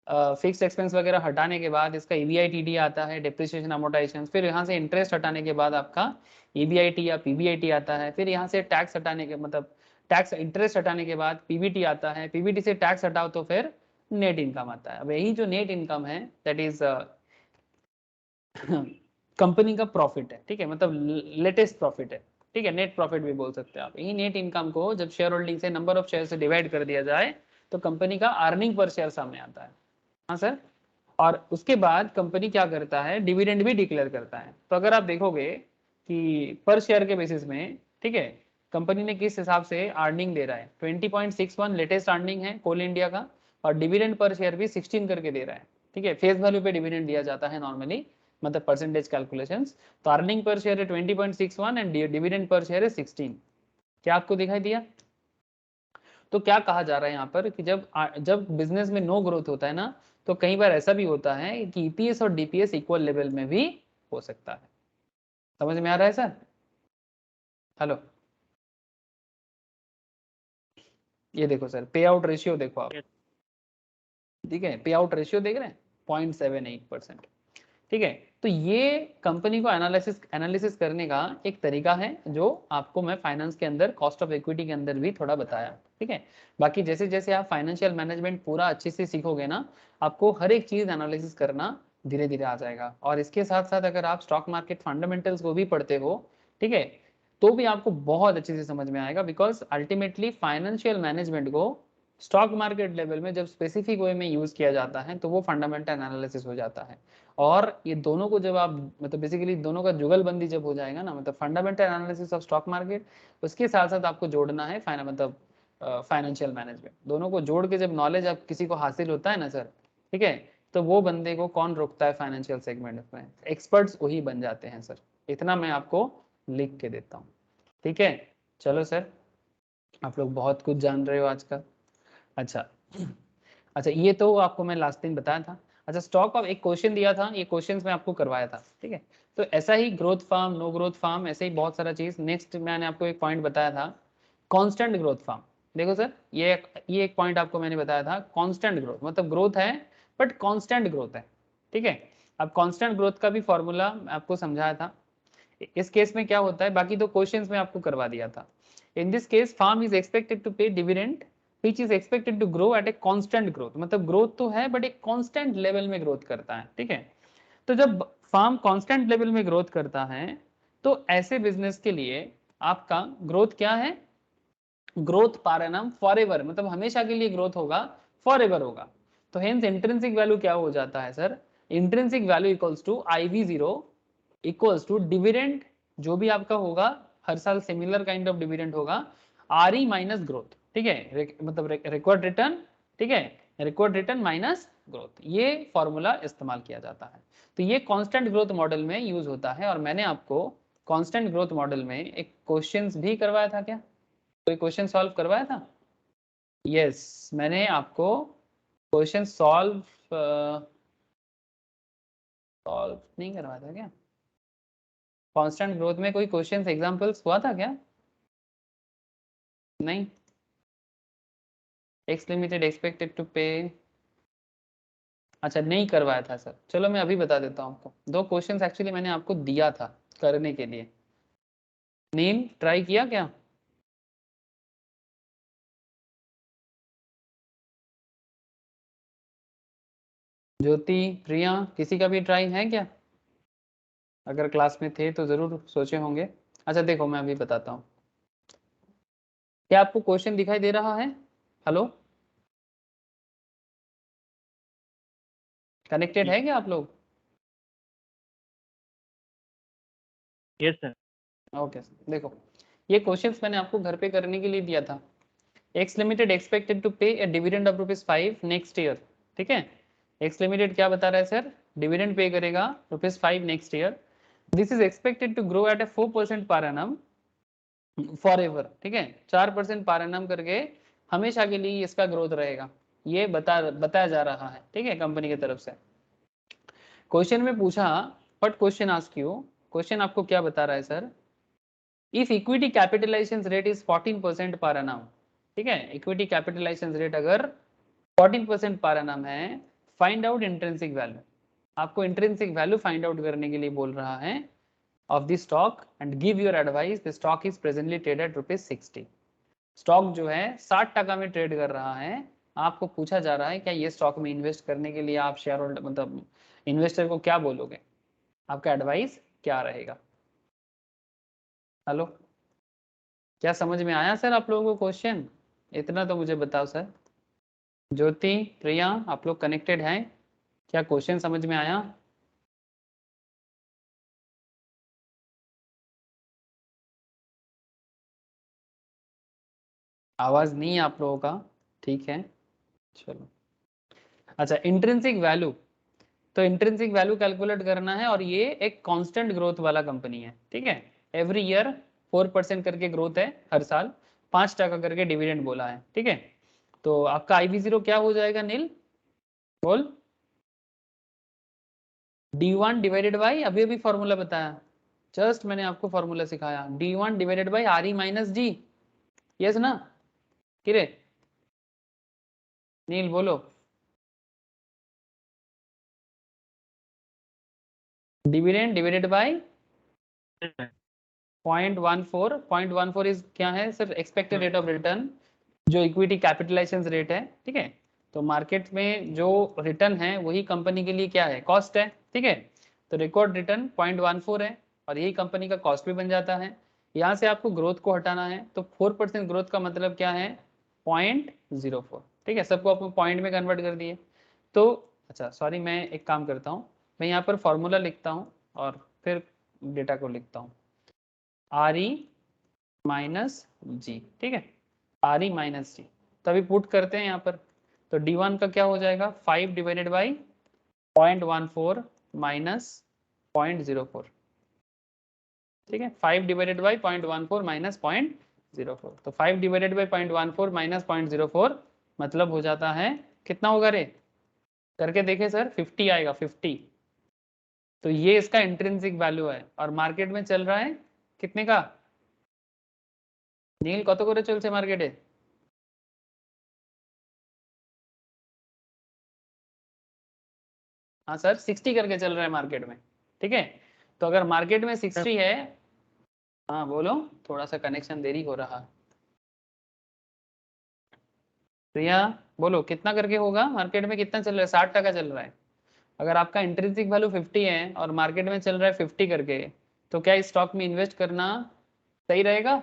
फिक्स एक्सपेंस वगैरह हटाने के बाद इसका ईबीआईटीडी आता है, डेप्रिसिएशन अमोर्टाइजेशन, फिर यहाँ से इंटरेस्ट हटाने के बाद आपका ईबीआईटी या पीबीआईटी आता है, फिर यहाँ से टैक्स हटाने के, मतलब टैक्स इंटरेस्ट हटाने के बाद पीबीटी आता है, पीबीटी से टैक्स हटाओ तो फिर नेट इनकम आता है। अब यही जो नेट इनकम है दैट इज कंपनी का प्रॉफिट है। ठीक है, मतलब लेटेस्ट प्रॉफिट है। ठीक है, नेट प्रॉफिट भी बोल सकते हैं आप। यही नेट इनकम को जब शेयर होल्डिंग से, नंबर ऑफ शेयर से डिवाइड कर दिया जाए तो कंपनी का अर्निंग पर शेयर सामने आता है। हाँ सर, और उसके बाद कंपनी क्या करता है, डिविडेंड भी डिक्लेयर करता है। तो अगर आप देखोगे कि पर शेयर के बेसिस में, ठीक है, कंपनी ने किस हिसाब से अर्निंग दे रहा है, 20.61 लेटेस्ट अर्निंग है कोल इंडिया का, और डिविडेंड पर शेयर भी 16 करके दे रहा है। ठीक है, फेस वैल्यू पे डिविडेंड दिया जाता है नॉर्मली, मतलब परसेंटेज कैलकुलेशंस। तो अर्निंग पर शेयर है 20.61 एंड डिविडेंड पर शेयर है 16। क्या आपको दिखाई दिया? तो क्या कहा जा रहा है यहाँ पर कि जब जब बिजनेस में नो ग्रोथ होता है ना, तो कई बार ऐसा भी होता है कि ईपीएस और डीपीएस इक्वल लेवल में भी हो सकता है। समझ में आ रहा है सर? हेलो, ये देखो सर, पे आउट रेशियो देखो आप।
Yes.
ठीक है, पे आउट रेशियो देख रहे हैं, 0.78%। ठीक है, तो ये कंपनी को एनालिसिस एनालिसिस करने का एक तरीका है, जो आपको मैं फाइनेंस के अंदर, कॉस्ट ऑफ इक्विटी के अंदर भी थोड़ा बताया। ठीक है, बाकी जैसे जैसे आप फाइनेंशियल मैनेजमेंट पूरा अच्छे से सीखोगे ना, आपको हर एक चीज एनालिसिस करना धीरे धीरे आ जाएगा। और इसके साथ साथ अगर आप स्टॉक मार्केट फंडामेंटल्स को भी पढ़ते हो, ठीक है, तो भी आपको बहुत अच्छे से समझ में आएगा। बिकॉज अल्टीमेटली फाइनेंशियल मैनेजमेंट को स्टॉक मार्केट लेवल में जब स्पेसिफिक वे में यूज किया जाता है तो वो फंडामेंटल एनालिसिस हो जाता है। और ये दोनों को जब आप, मतलब बेसिकली दोनों का जुगलबंदी जब हो जाएगा ना, मतलब fundamental analysis of stock market, उसके साथ साथ आपको जोड़ना है मतलब फाइनेंशियल मैनेजमेंट, दोनों को जोड़ के जब नॉलेज आप किसी को हासिल होता है ना सर, ठीक है, तो वो बंदे को कौन रोकता है फाइनेंशियल सेगमेंट में? एक्सपर्ट्स वही बन जाते हैं सर। इतना मैं आपको लिख के देता हूँ। ठीक है, चलो सर, आप लोग बहुत कुछ जान रहे हो आजकल। अच्छा, अच्छा, ये तो आपको मैं लास्ट दिन बताया था। अच्छा, स्टॉक ऑफ एक क्वेश्चन दिया था, ये क्वेश्चंस में आपको करवाया था। ठीक है, तो ऐसा ही growth firm, no growth firm, ऐसे ही बहुत सारा चीज। नेक्स्ट मैंने आपको एक पॉइंट बताया था, कांस्टेंट ग्रोथ फार्म। देखो सर, ये एक पॉइंट आपको मैंने बताया था, कांस्टेंट ग्रोथ मतलब ग्रोथ है बट कांस्टेंट ग्रोथ है। ठीक है, अब कांस्टेंट ग्रोथ का भी फॉर्मूला आपको समझाया था। इस केस में क्या होता है, बाकी तो क्वेश्चंस में आपको करवा दिया था। In this case firm is expected to pay dividend which is expected to grow at a constant growth, मतलब ग्रोथ तो है बट एक कांस्टेंट लेवल में ग्रोथ करता है। ठीक है, तो जब फार्म कांस्टेंट लेवल में ग्रोथ करता है तो ऐसे बिजनेस के लिए आपका ग्रोथ क्या है, ग्रोथ पर एनम फॉरएवर, मतलब हमेशा के लिए ग्रोथ होगा, फॉरएवर होगा। तो हेंस इंट्रिंसिक वैल्यू क्या हो जाता है sir, intrinsic value equals to IV0 equals to dividend, जो भी आपका होगा हर साल सिमिलर काइंड ऑफ डिविडेंड होगा, RE माइनस ग्रोथ। ठीक है, मतलब रिक्वायर्ड रिटर्न। ठीक है, रिक्वायर्ड रिटर्न माइनस ग्रोथ, ये फॉर्मूला इस्तेमाल किया जाता है। तो ये कांस्टेंट ग्रोथ मॉडल में यूज होता है। और मैंने आपको कांस्टेंट ग्रोथ मॉडल में एक क्वेश्चंस भी करवाया था क्या, कोई क्वेश्चन सॉल्व करवाया था? यस, मैंने आपको क्वेश्चन सॉल्व सॉल्व नहीं करवाया था क्या? कांस्टेंट ग्रोथ में कोई क्वेश्चंस एग्जांपल्स हुआ था क्या? नहीं, एक्स लिमिटेड एक्सपेक्टेड टू पे, अच्छा नहीं करवाया था सर। चलो मैं अभी बता देता हूँ आपको, 2 क्वेश्चंस एक्चुअली मैंने आपको दिया था करने के लिए। नील ट्राई किया क्या? ज्योति, प्रिया, किसी का भी ट्राई है क्या? अगर क्लास में थे तो जरूर सोचे होंगे। अच्छा देखो मैं अभी बताता हूँ, क्या आपको क्वेश्चन दिखाई दे रहा है? हेलो, कनेक्टेड है क्या आप लोग?
Yes sir.
ओके देखो, ये क्वेश्चंस मैंने आपको घर पे करने के लिए दिया था। एक्स लिमिटेड एक्सपेक्टेड टू पे ए डिविडेंड ऑफ ₹5 नेक्स्ट ईयर, ठीक है। एक्स लिमिटेड क्या बता रहा है सर? डिविडेंड पे करेगा ₹5 next year. This is expected to grow at a 4% per annum for ever, ठीक है। 4% पर एनम करके हमेशा के लिए इसका ग्रोथ रहेगा, ये बताया जा रहा है, ठीक है, कंपनी की तरफ से। क्वेश्चन में पूछा, but question ask you, question आपको क्या बता रहा है sir? If equity capitalization rate is 14% per annum, ठीक है, इक्विटी कैपिटलाइजेशन रेट अगर 14% पर एनम है, फाइंड आउट इंट्रिंसिक वैल्यू। आपको इंट्रिंसिक वैल्यू फाइंड आउट करने के लिए बोल रहा है of the stock and give your advice. The stock is presently traded ₹60। Stock जो है 60 में ट्रेड कर रहा है। आपको पूछा जा रहा है क्या ये स्टॉक में इन्वेस्ट करने के लिए आप शेयर होल्डर मतलब इन्वेस्टर को क्या बोलोगे, आपका एडवाइस क्या रहेगा? हेलो, क्या समझ में आया सर आप लोगों को क्वेश्चन? इतना तो मुझे बताओ सर। ज्योति, प्रिया, आप लोग कनेक्टेड हैं? क्या क्वेश्चन समझ में आया? आवाज नहीं है आप लोगों का, ठीक है चलो। अच्छा इंट्रिंसिक वैल्यू, तो इंट्रिंसिक वैल्यू कैलकुलेट करना है और ये एक कांस्टेंट ग्रोथ वाला कंपनी है, ठीक है। एवरी ईयर 4% करके ग्रोथ है, हर साल 5% करके डिविडेंड बोला है, ठीक है। तो आपका IV0 क्या हो जाएगा नील, बोल? D1 डिवाइडेड बाई, अभी अभी फॉर्मूला बताया, जस्ट मैंने आपको फॉर्मूला सिखाया, D1 divided by RE minus G, yes ना? किरे नील बोलो, डिविडेंड डिवाइडेड बाई 0.14 इज क्या है sir? Expected rate of return, जो इक्विटी कैपिटलाइजेशन रेट है, ठीक है। तो मार्केट में जो रिटर्न है वही कंपनी के लिए क्या है? कॉस्ट है, ठीक है। तो रिकॉर्ड रिटर्न 0.14 है और यही कंपनी का कॉस्ट भी बन जाता है। यहाँ से आपको ग्रोथ को हटाना है, तो 4% ग्रोथ का मतलब क्या है? 0.04, ठीक है। सबको अपन पॉइंट में कन्वर्ट कर दिए। तो अच्छा सॉरी, मैं एक काम करता हूँ, मैं यहाँ पर फॉर्मूला लिखता हूँ और फिर डेटा को लिखता हूँ। RE माइनस जी, ठीक है, RE माइनस जी। तो अभी पुट करते हैं यहाँ पर, तो D1 का क्या हो जाएगा? 5 डिवाइडेड बाई 0.14 माइनस 0.04, ठीक है। 5 डिवाइडेड बाई 0.14 माइनस 0.04, तो 5 डिवाइडेड बाई 0.14 माइनस 0.04 मतलब हो जाता है कितना होगा रे? करके देखे सर, 50 आएगा, 50। तो ये इसका इंट्रिंसिक वैल्यू है और मार्केट में चल रहा है कितने का नील, कत करे चलছে मार्केटे? हाँ सर 60 करके चल रहा है मार्केट में, ठीक है। तो अगर मार्केट में 60 है, हाँ बोलो, थोड़ा सा कनेक्शन देरी हो रहा। प्रिया बोलो कितना करके होगा? मार्केट में कितना चल रहा है? 60% चल रहा है। अगर आपका इंट्रिंसिक वैल्यू 50 है और मार्केट में चल रहा है 50 करके, तो क्या इस स्टॉक में इन्वेस्ट करना सही रहेगा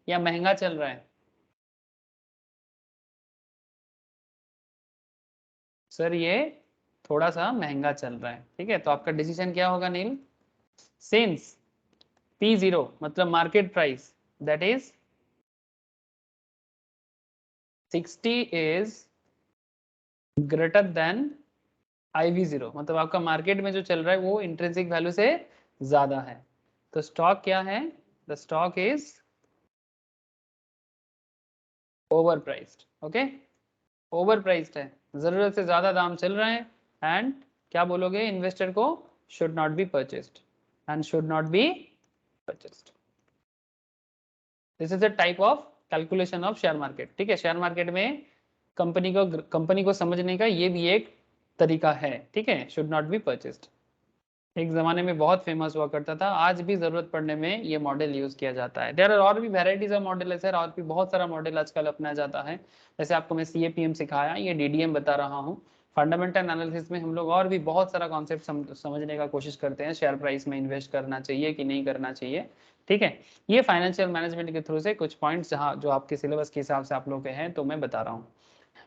या महंगा चल रहा है? सर ये थोड़ा सा महंगा चल रहा है, ठीक है। तो आपका डिसीजन क्या होगा नील? सिंस P0 मतलब market price that is 60 is greater than IV0, मतलब आपका मार्केट में जो चल रहा है वो इंट्रिंसिक वैल्यू से ज्यादा है। तो स्टॉक क्या है? The stock is over priced, okay, over priced है, जरूरत से ज्यादा दाम चल रहा है। एंड क्या बोलोगे इन्वेस्टर को? Should not be purchased and should not be purchased. This is a type of calculation of share market. ठीक है, शेयर मार्केट में कंपनी को समझने का ये भी एक तरीका है। ठीक है, शुड नॉट बी परचेस्ड। एक जमाने में बहुत फेमस हुआ करता था, आज भी जरूरत पड़ने में ये मॉडल यूज किया जाता है। देयर आर और भी वेराइटीज ऑफ मॉडल है सर, और भी बहुत सारा मॉडल आजकल अपनाया जाता है। जैसे आपको मैं CAPM सिखाया, ये DDM बता रहा हूँ। फंडामेंटल एनालिसिस में हम लोग और भी बहुत सारा कॉन्सेप्ट समझने का कोशिश करते हैं, शेयर प्राइस में इन्वेस्ट करना चाहिए कि नहीं करना चाहिए। ठीक है, ये फाइनेंशियल मैनेजमेंट के थ्रू से कुछ पॉइंट्स जहाँ जो आपके सिलेबस के हिसाब से आप लोग के हैं, तो मैं बता रहा हूँ।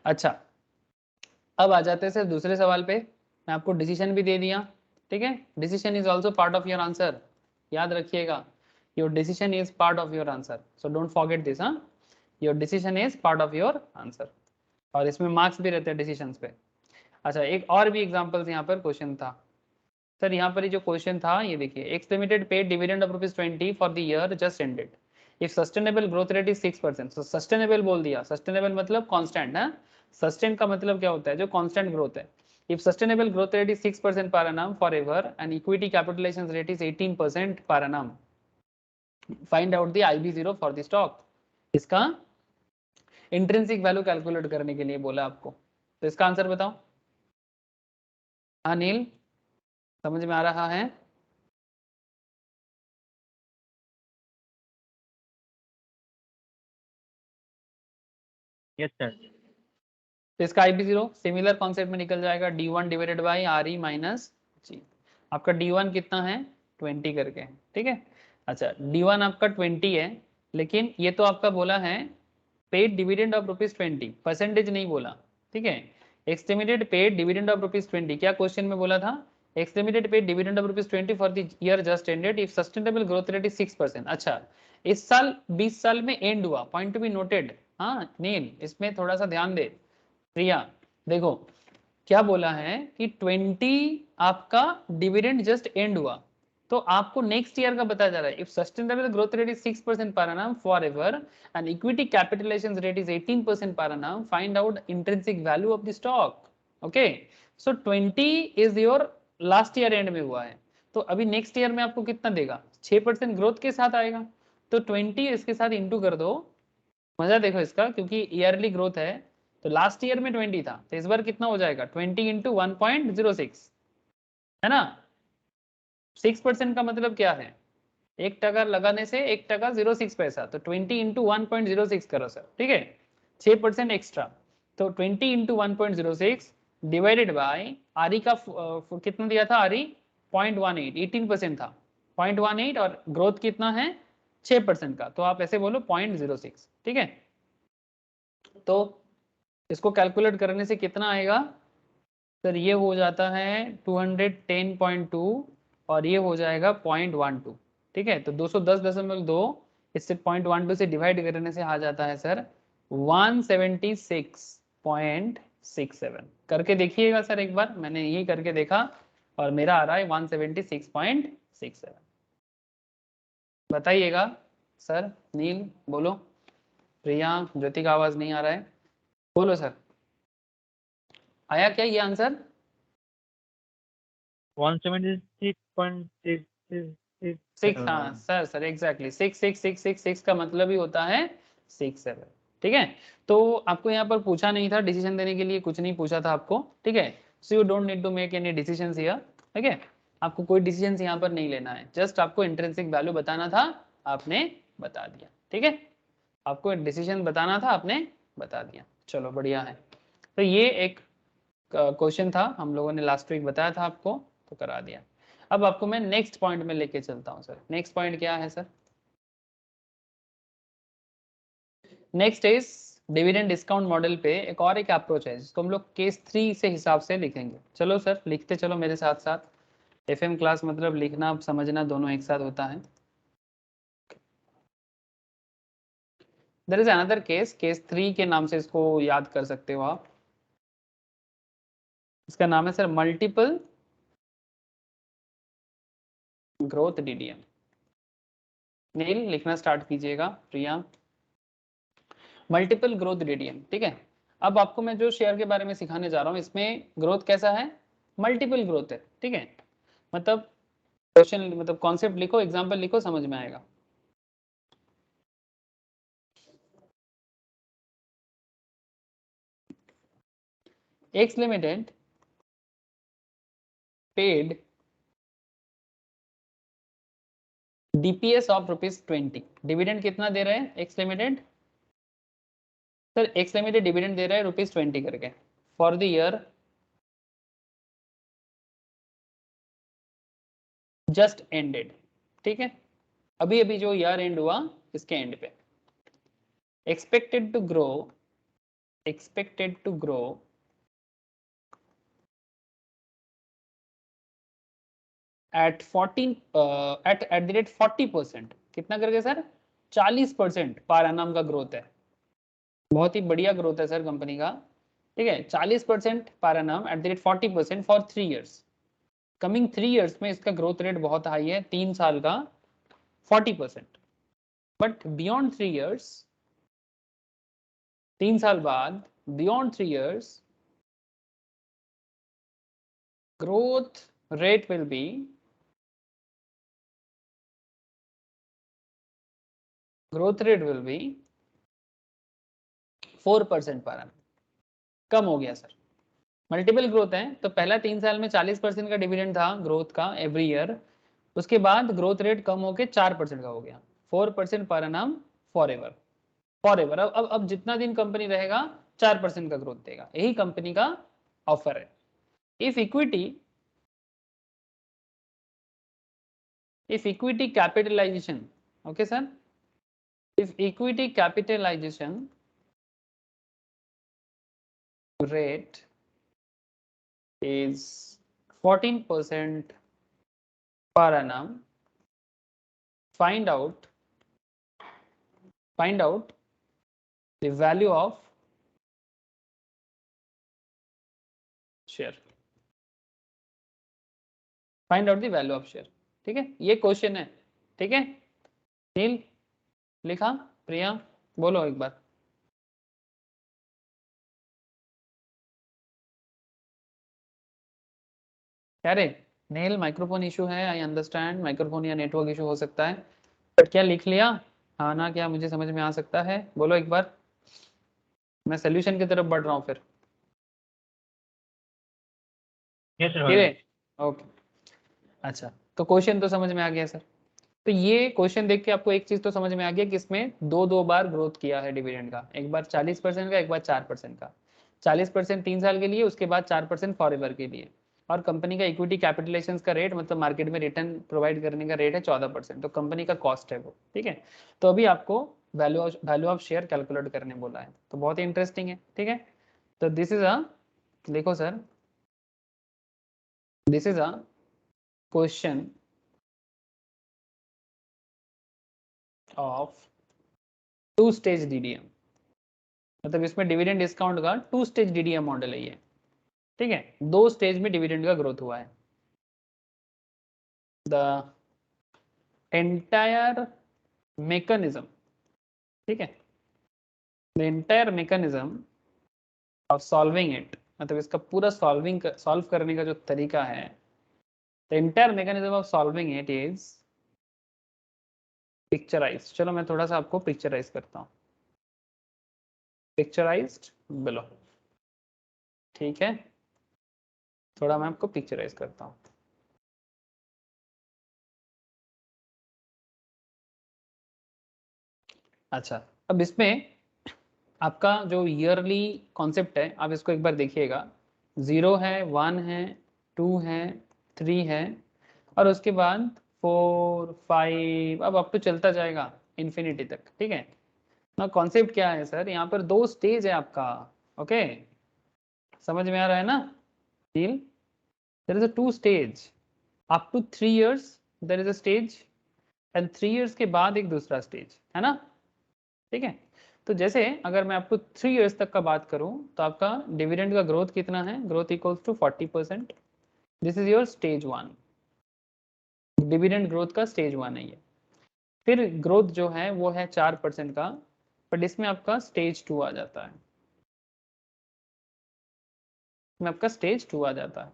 अच्छा, अब आ जाते हैं सर दूसरे सवाल पे। मैं आपको डिसीजन भी दे दिया। ठीक है, decision is also part of your answer, याद रखिएगा। Your decision is part of your answer, so don't forget this. हाँ, your decision is part of your answer, और इसमें मार्क्स भी रहते हैं डिसीजन पे। अच्छा, एक और भी एग्जाम्पल यहाँ पर क्वेश्चन था सर। यहाँ पर जो क्वेश्चन था ये देखिए, x limited paid dividend of ₹20 for the year just ended if sustainable growth rate is 6%। तो सस्टेनेबल बोल दिया, सस्टेनेबल मतलब कांस्टेंट है। सस्टेन का मतलब क्या होता है, जो कांस्टेंट ग्रोथ है। If sustainable growth rate is 6% per annum forever and equity capitalization rate is 18% per annum, find out the IB0 for the stock. इसका इंट्रिंसिक वैल्यू कैलकुलेट करने के लिए बोला आपको, तो इसका आंसर बताओ। अनिल, समझ में आ रहा है?
Yes sir.
तो इसका IB0 सिमिलर कॉन्सेप्ट में निकल जाएगा, D1 divided by RE minus G। आपका D1 कितना है, 20 करके। ठीक है, अच्छा D1 आपका 20 है, लेकिन ये तो आपका बोला है पेड डिविडेंड ऑफ ₹20, परसेंटेज नहीं बोला। ठीक है, एस्टिमेटेड पेड डिविडेंड ऑफ ₹20, क्या क्वेश्चन में बोला था? Estimated paid dividend of ₹20 for the year just ended if sustainable growth rate is 6%। अच्छा, इस साल 20 साल में एंड हुआ, पॉइंट टू बी नोटेड। हाँ नील, इसमें थोड़ा सा ध्यान दे। प्रिया देखो, क्या बोला है कि 20 आपका डिविडेंड जस्ट एंड हुआ, तो आपको नेक्स्ट ईयर का बताया जा रहा है। If sustainable growth rate is 6% per annum forever and equity capitalization rate is 18% per annum, find out intrinsic value of the stock. Okay, so 20 is your last year end में हुआ है, तो अभी नेक्स्ट ईयर में आपको कितना देगा, 6% growth के साथ आएगा। तो 20 इसके साथ इंटू कर दो। मजा देखो इसका, क्योंकि ईयरली ग्रोथ है, तो लास्ट ईयर में 20 था, तो इस बार कितना हो जाएगा, 20 इंटू 1.06, है ना। 6% का मतलब क्या है, 1 टका लगाने से 1 टका 06 पैसा, तो 20 इंटू 1.06 करो सर। ठीक है, 6% एक्स्ट्रा, तो 20 इंटू 1.06 डिवाइडेड बाई आरी का कितना दिया था, आरी 0.18, 18% था, 0.18, और ग्रोथ कितना है 6% का, तो आप ऐसे बोलो 0.06। ठीक है, तो इसको कैलकुलेट करने से कितना आएगा सर, ये हो जाता है 210.2, और ये हो जाएगा 0.12। ठीक है, तो 210.2 इससे 0.12 से डिवाइड करने से आ जाता है सर 176.67। करके देखिएगा सर एक बार, मैंने यही करके देखा और मेरा आ रहा है 176.67। बताइएगा सर। नील बोलो, प्रिया, ज्योति का आवाज नहीं आ रहा है, बोलो सर, आया क्या ये आंसर?
176.666
हाँ सर, सर एग्जैक्टली 66666 का मतलब ही होता है 67। ठीक है, तो आपको यहाँ पर पूछा नहीं था डिसीजन देने के लिए, कुछ नहीं पूछा था आपको। ठीक है, so you don't need to make any decision here. ठीक है, आपको कोई डिसीजन यहाँ पर नहीं लेना है, जस्ट आपको इंट्रिंसिक वैल्यू बताना था, आपने बता दिया। ठीक है, आपको डिसीजन बताना था, आपने बता दिया। चलो बढ़िया है, तो ये एक क्वेश्चन था, हम लोगों ने लास्ट वीक बताया था आपको, तो करा दिया। अब आपको मैं नेक्स्ट पॉइंट में लेके चलता हूं सर। नेक्स्ट पॉइंट क्या है sir? Next is dividend discount model पे एक और एक अप्रोच है, जिसको हम लोग केस 3 से हिसाब से लिखेंगे। चलो सर लिखते चलो मेरे साथ साथ। FM क्लास मतलब लिखना समझना दोनों एक साथ होता है। There is another case, case 3 के नाम से इसको याद कर सकते हो आप। इसका नाम है सर मल्टीपल ग्रोथ DDM। नील लिखना स्टार्ट कीजिएगा, प्रिया, मल्टीपल ग्रोथ DDM। ठीक है, अब आपको मैं जो शेयर के बारे में सिखाने जा रहा हूँ, इसमें ग्रोथ कैसा है, मल्टीपल ग्रोथ है। ठीक है, मतलब क्वेश्चन मतलब कॉन्सेप्ट लिखो, एग्जांपल लिखो, समझ में आएगा। X limited paid DPS of ₹20। डिविडेंड कितना दे रहे हैं X limited? Sir X limited dividend दे रहा है ₹20 करके for the year just ended. ठीक है, अभी अभी जो ईयर एंड हुआ इसके एंड पे expected to grow at 14 at the rate 40%। कितना करके सर? 40% पर एनम का ग्रोथ है। बहुत ही बढ़िया ग्रोथ है सर कंपनी का। ठीक है, 40% per annum at the rate 40% for 3 years. Coming 3 years में इसका ग्रोथ रेट बहुत हाई है, 3 साल का 40%। बट बियॉन्ड 3 इयर्स, 3 साल बाद beyond 3 years growth rate will be 4% पर annum। कम हो गया सर, मल्टीपल ग्रोथ है। तो पहला 3 साल में 40% का डिविडेंड था ग्रोथ का एवरी ईयर, उसके बाद ग्रोथ रेट कम होके 4% का हो गया, 4% पर annum फॉरएवर। फॉरएवर अब जितना दिन कंपनी रहेगा 4% का ग्रोथ देगा, यही कंपनी का ऑफर है। If equity capitalization, okay sir, if equity capitalization rate is 14% per annum, find out the value of share, find out the value of share। ठीक है, ये क्वेश्चन है। ठीक है, नील लिखा, प्रिया बोलो एक बार। क्या रे नील, माइक्रोफोन इशू है, आई अंडरस्टैंड, माइक्रोफोन या नेटवर्क इशू हो सकता है, बट क्या लिख लिया? हाँ ना, क्या मुझे समझ में आ सकता है? बोलो एक बार, मैं सोल्यूशन की तरफ बढ़ रहा हूँ फिर।
Yes sir.
ठीक है, ओके। अच्छा, तो क्वेश्चन तो समझ में आ गया सर। तो ये क्वेश्चन देख के आपको एक चीज तो समझ में आ गया कि इसमें दो बार ग्रोथ किया है डिविडेंड का, एक बार 40% का, एक बार 4% का। 40% 3 साल के लिए, उसके बाद 4% फॉरएवर के लिए। और कंपनी का इक्विटी कैपिटलाइजेशन का रेट, मतलब मार्केट में रिटर्न प्रोवाइड करने का रेट है 14%। तो कंपनी का कॉस्ट है वो। ठीक है, तो अभी आपको वैल्यू ऑफ शेयर कैलकुलेट करने बोला है, तो बहुत ही इंटरेस्टिंग है। ठीक है, तो दिस इज अ, देखो sir, this is a question of 2 stage DDM, मतलब इसमें डिविडेंड डिस्काउंट का 2 स्टेज डीडीएम मॉडल है ये। ठीक है, 2 स्टेज में डिविडेंड का ग्रोथ हुआ है। द एंटायर मैकेनिज्म, ठीक है, the entire mechanism of solving it, मतलब इसका पूरा सॉल्व करने का जो तरीका है, the entire mechanism of solving it is picturise. चलो मैं थोड़ा सा आपको पिक्चराइज करता हूँ, पिक्चराइज्ड बिलो। ठीक है, थोड़ा मैं आपको पिक्चराइज करता हूँ। अच्छा, अब इसमें आपका जो ईयरली कॉन्सेप्ट है, आप इसको एक बार देखिएगा। 0 है, 1 है, 2 है, 3 है, और उसके बाद 4, 5, अब अप टू चलता जाएगा इन्फिनिटी तक। ठीक है ना, कॉन्सेप्ट क्या है सर, यहाँ पर 2 स्टेज है आपका। ओके, समझ में आ रहा है ना deal? There is a 2 stage, up to 3 years there is a stage, and 3 years के बाद एक दूसरा स्टेज है ना। ठीक है, तो जैसे अगर मैं आपको 3 इयर्स तक का बात करूं, तो आपका डिविडेंड का ग्रोथ कितना है? Growth equals to 40%। This is your stage 1, dividend growth का स्टेज 1 है ये। फिर ग्रोथ जो है वो है 4% का, बट इसमें आपका स्टेज 2 आ जाता है, इसमें आपका स्टेज 2 आ जाता है।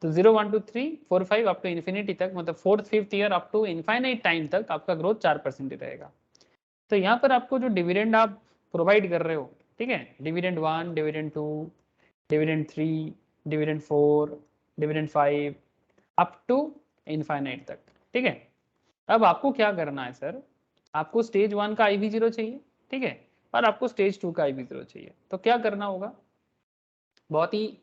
तो 0, 1, 2, 3, 4, 5 अप टू इन्फिनिटी तक, मतलब 4th 5th year up to infinite time तक आपका ग्रोथ 4% ही रहेगा। तो यहाँ पर आपको जो डिविडेंड आप प्रोवाइड कर रहे हो, ठीक है, dividend 1, dividend 2, dividend 3, dividend 4, dividend 5 up to infinite तक। ठीक है, अब आपको क्या करना है सर, आपको स्टेज 1 का IV0 चाहिए, ठीक है, और आपको स्टेज 2 का IV0 चाहिए। तो क्या करना होगा, बहुत ही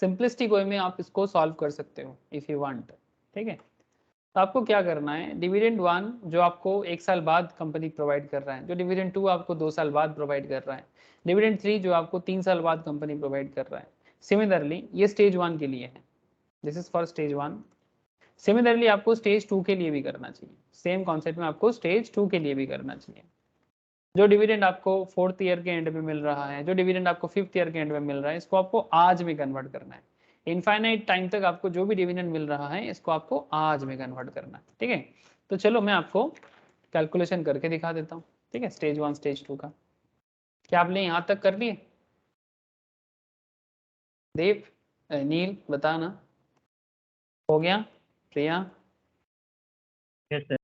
सिंपलिस्टिक वे में आप इसको सॉल्व कर सकते हो इफ यू वांट। ठीक है, तो आपको क्या करना है, डिविडेंड 1 जो आपको 1 साल बाद कंपनी प्रोवाइड कर रहा है, जो डिविडेंड 2 आपको 2 साल बाद प्रोवाइड कर रहा है, डिविडेंड 3 जो आपको 3 साल बाद कंपनी प्रोवाइड कर रहा है। सिमिलरली ये स्टेज 1 के लिए है, this is for stage 1। Similarly आपको स्टेज 2 के लिए भी करना चाहिए, सेम कॉन्सेप्ट में आपको स्टेज 2 के लिए भी करना चाहिए। जो डिविडेंड आपको 4th ईयर के एंड में मिल रहा है, जो डिविडेंड आपको 5th ईयर के एंड में मिल रहा है, इसको आपको आज में कन्वर्ट करना है। इनफाइनाइट टाइम तक आपको जो भी डिविडेंड मिल रहा है इसको आपको आज में कन्वर्ट करना है। ठीक है, तो चलो मैं आपको कैलकुलेशन करके दिखा देता हूँ। ठीक है, स्टेज 1 स्टेज 2 का। क्या आपने यहाँ तक कर लिए? देव, नील बताना, हो गया? प्रिया?
Yes sir.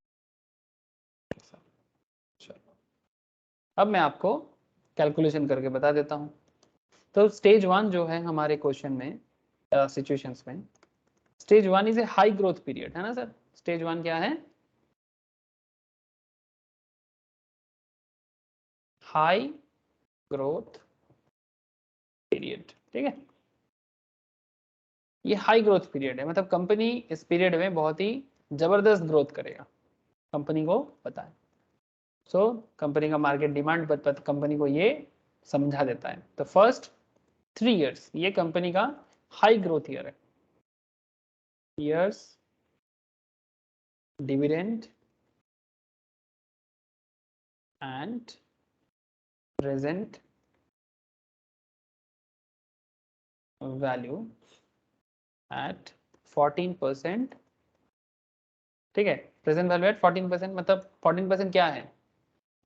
चलो अब मैं आपको कैलकुलेशन करके बता देता हूँ। तो स्टेज 1 जो है हमारे क्वेश्चन में, सिचुएशंस में, stage 1 is a high growth period, है ना सर? स्टेज 1 क्या है? High growth period. ठीक है, ये हाई ग्रोथ पीरियड है, मतलब कंपनी इस पीरियड में बहुत ही जबरदस्त ग्रोथ करेगा, कंपनी को पता है। सो कंपनी का मार्केट डिमांड कंपनी को ये समझा देता है। तो फर्स्ट 3 इयर्स ये कंपनी का हाई ग्रोथ ईयर है। Years dividend and present value at 14%। ठीक है, प्रेजेंट वैल्यू एट 14%, मतलब 14% क्या है?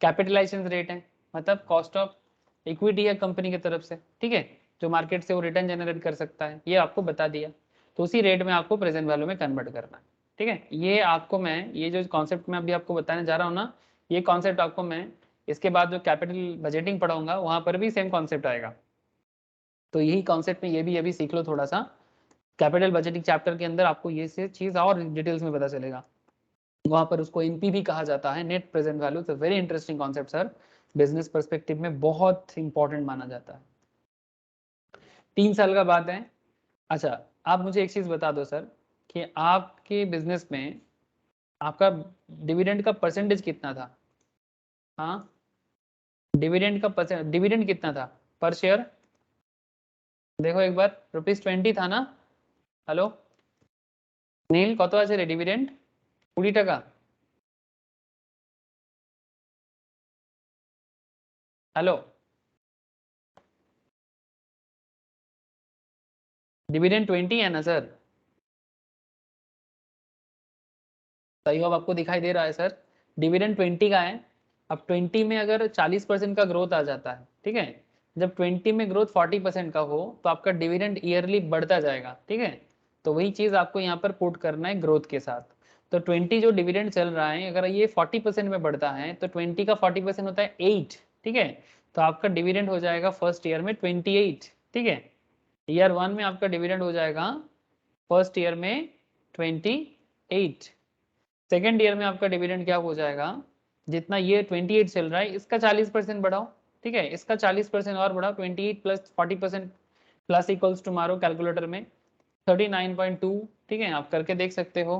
कैपिटलाइजेशन रेट है, मतलब कॉस्ट ऑफ इक्विटी है कंपनी की तरफ से। ठीक है, जो मार्केट से वो रिटर्न जनरेट कर सकता है, ये आपको बता दिया। तो उसी रेट में आपको प्रेजेंट वैल्यू में कन्वर्ट करना है। ठीक है, ये आपको मैं, ये जो कॉन्सेप्ट मैं अभी आपको बताने जा रहा हूँ ना, ये कॉन्सेप्ट आपको मैं इसके बाद जो कैपिटल बजटिंग पढ़ाऊंगा वहां पर भी सेम कॉन्सेप्ट आएगा। तो यही कॉन्सेप्ट में ये भी अभी सीख लो थोड़ा सा। कैपिटल बजटिंग चैप्टर के अंदर आपको ये से चीज और डिटेल्स में पता चलेगा। वहां पर उसको एनपी भी कहा जाता है, नेट प्रेजेंट वैल्यू। तो very interesting concept sir, business perspective में बहुत इंपॉर्टेंट माना जाता है। 3 साल का बात है। अच्छा, आप मुझे एक चीज बता दो सर, कि आपके बिजनेस में आपका डिविडेंड का परसेंटेज कितना था? हाँ, डिविडेंड का परसेंट, डिविडेंड कितना था पर शेयर? देखो एक बार, ₹20 था ना? हेलो नील, कत আছে রে ডিভিডেন্ড? 20 টাকা। हेलो, डिविडेंड 20 है ना सर? सही अब आपको दिखाई दे रहा है सर, डिविडेंड 20 का है। अब 20 में अगर 40% का ग्रोथ आ जाता है, ठीक है, जब 20 में ग्रोथ 40% का हो तो आपका डिविडेंड ईयरली बढ़ता जाएगा। ठीक है, तो वही चीज आपको यहाँ पर पुट करना है ग्रोथ के साथ। तो 20 जो डिविडेंड चल रहा है, अगर ये 40% में बढ़ता है तो 20 का 40% होता है 8। ठीक है, तो आपका डिविडेंड हो जाएगा फर्स्ट ईयर में 28। ठीक है, ईयर 1 में आपका डिविडेंड हो जाएगा फर्स्ट ईयर में 28। सेकेंड ईयर में आपका डिविडेंड क्या हो जाएगा, जितना ये 28 चल रहा है इसका 40% बढ़ाओ। ठीक है, इसका 40% और बढ़ाओ, 28 प्लस 40% प्लस इक्वल्स टू, मारो कैलकुलेटर में 39.2। ठीक है, आप करके देख सकते हो।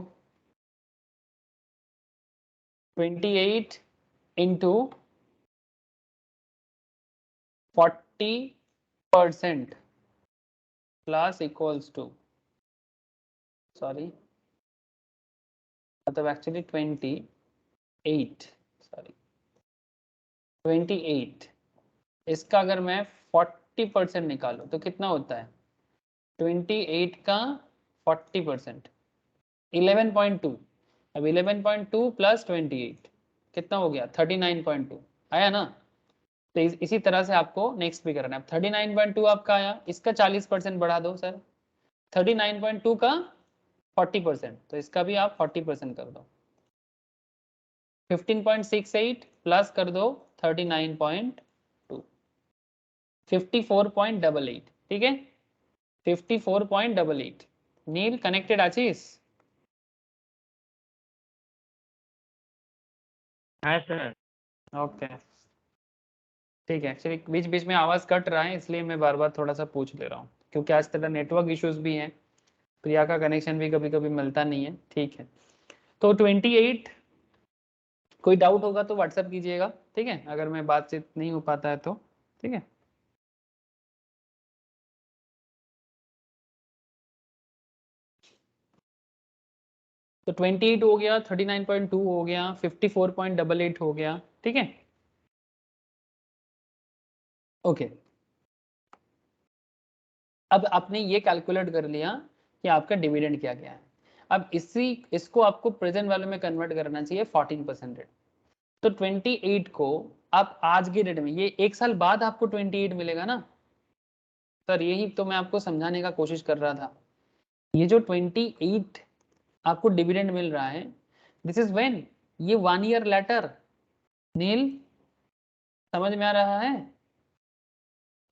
28 into 40% plus equals to, sorry मतलब एक्चुअली 28, सॉरी 28, इसका अगर मैं 40% निकालूं तो कितना होता है? 28 का 40%, 11.2। अब 11.2 प्लस 28 कितना हो गया? 39.2 आया ना? तो इसी तरह से आपको नेक्स्ट भी करना है। 39.2 आपका आया, इसका 40% बढ़ा दो सर, 39.2 का 40%, तो इसका भी आप 40% कर दो। 15.68 प्लस कर दो 39.2, 54.88। ठीक है, 54.88. नील कनेक्टेड आशीष?
हाँ सर।
ओके ठीक है, एक्चुअली बीच बीच में आवाज कट रहा है इसलिए मैं बार बार थोड़ा सा पूछ ले रहा हूँ, क्योंकि आज तरह नेटवर्क इश्यूज भी हैं, प्रिया का कनेक्शन भी कभी कभी मिलता नहीं है। ठीक है, तो 28, कोई डाउट होगा तो व्हाट्सएप कीजिएगा, ठीक है, अगर मैं बातचीत नहीं हो पाता है तो। ठीक है, तो 28 हो गया, 39.2 हो गया, 54.88 हो गया। ठीक है, ओके। अब आपने ये कैलकुलेट कर लिया कि आपका डिविडेंड क्या क्या है। अब इसको आपको प्रेजेंट वैल्यू में कन्वर्ट करना चाहिए 14% रेट। तो 28 को आप आज की डेट में, ये एक साल बाद आपको 28 मिलेगा ना सर, यही तो मैं आपको समझाने का कोशिश कर रहा था। ये जो 28 आपको डिविडेंड मिल रहा है, दिस इज व्हेन, ये 1 ईयर लेटर। नील समझ में आ रहा है?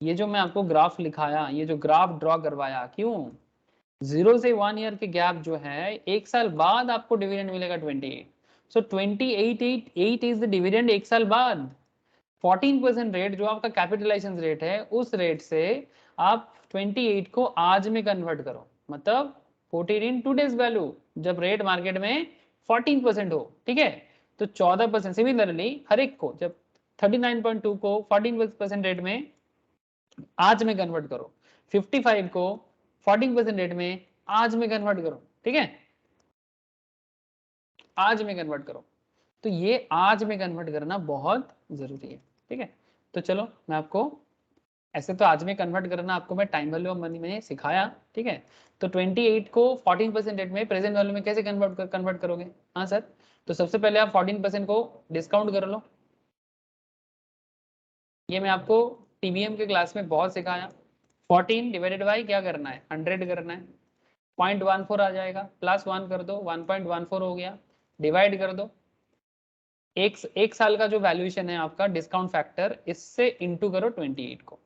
ये जो मैं आपको ग्राफ लिखाया, ये जो ग्राफ ड्रॉ करवाया, क्यों? 0 से 1 ईयर के गैप जो है, एक साल बाद आपको डिविडेंड मिलेगा 28। सो 28 इज द डिविडेंड एक साल बाद। 14% रेट जो आपका कैपिटलाइजेशन रेट है, उस रेट से आप 28 को आज में कन्वर्ट करो, मतलब 14 इन टूडेज वैल्यू, जब रेट मार्केट में 14% हो। ठीक है, तो 14%। सिमिलरली हर एक को जब 39.2 को 14% रेट में आज में कन्वर्ट करो, 55 को 14% रेट में आज में कन्वर्ट करो। ठीक है, आज में कन्वर्ट करो। तो ये आज में कन्वर्ट करना बहुत जरूरी है। ठीक है, तो चलो मैं आपको, ऐसे तो आज में कन्वर्ट करना आपको मैं टाइम वैल्यू ऑफ मनी में सिखाया। ठीक है, तो 28 को 14% रेट में प्रेजेंट वैल्यू में कैसे कन्वर्ट करोगे? हाँ सर, तो सबसे पहले आप 14% को डिस्काउंट कर लो। ये मैं आपको टीबीएम के क्लास में बहुत सिखाया। 14 डिवाइडेड बाई क्या करना है, 100 करना है, 0.14 आ जाएगा, प्लस 1 कर दो, 1.14 हो गया, डिवाइड कर दो, एक साल का जो वैल्यूएशन है आपका डिस्काउंट फैक्टर, इससे इंटू करो 28 को,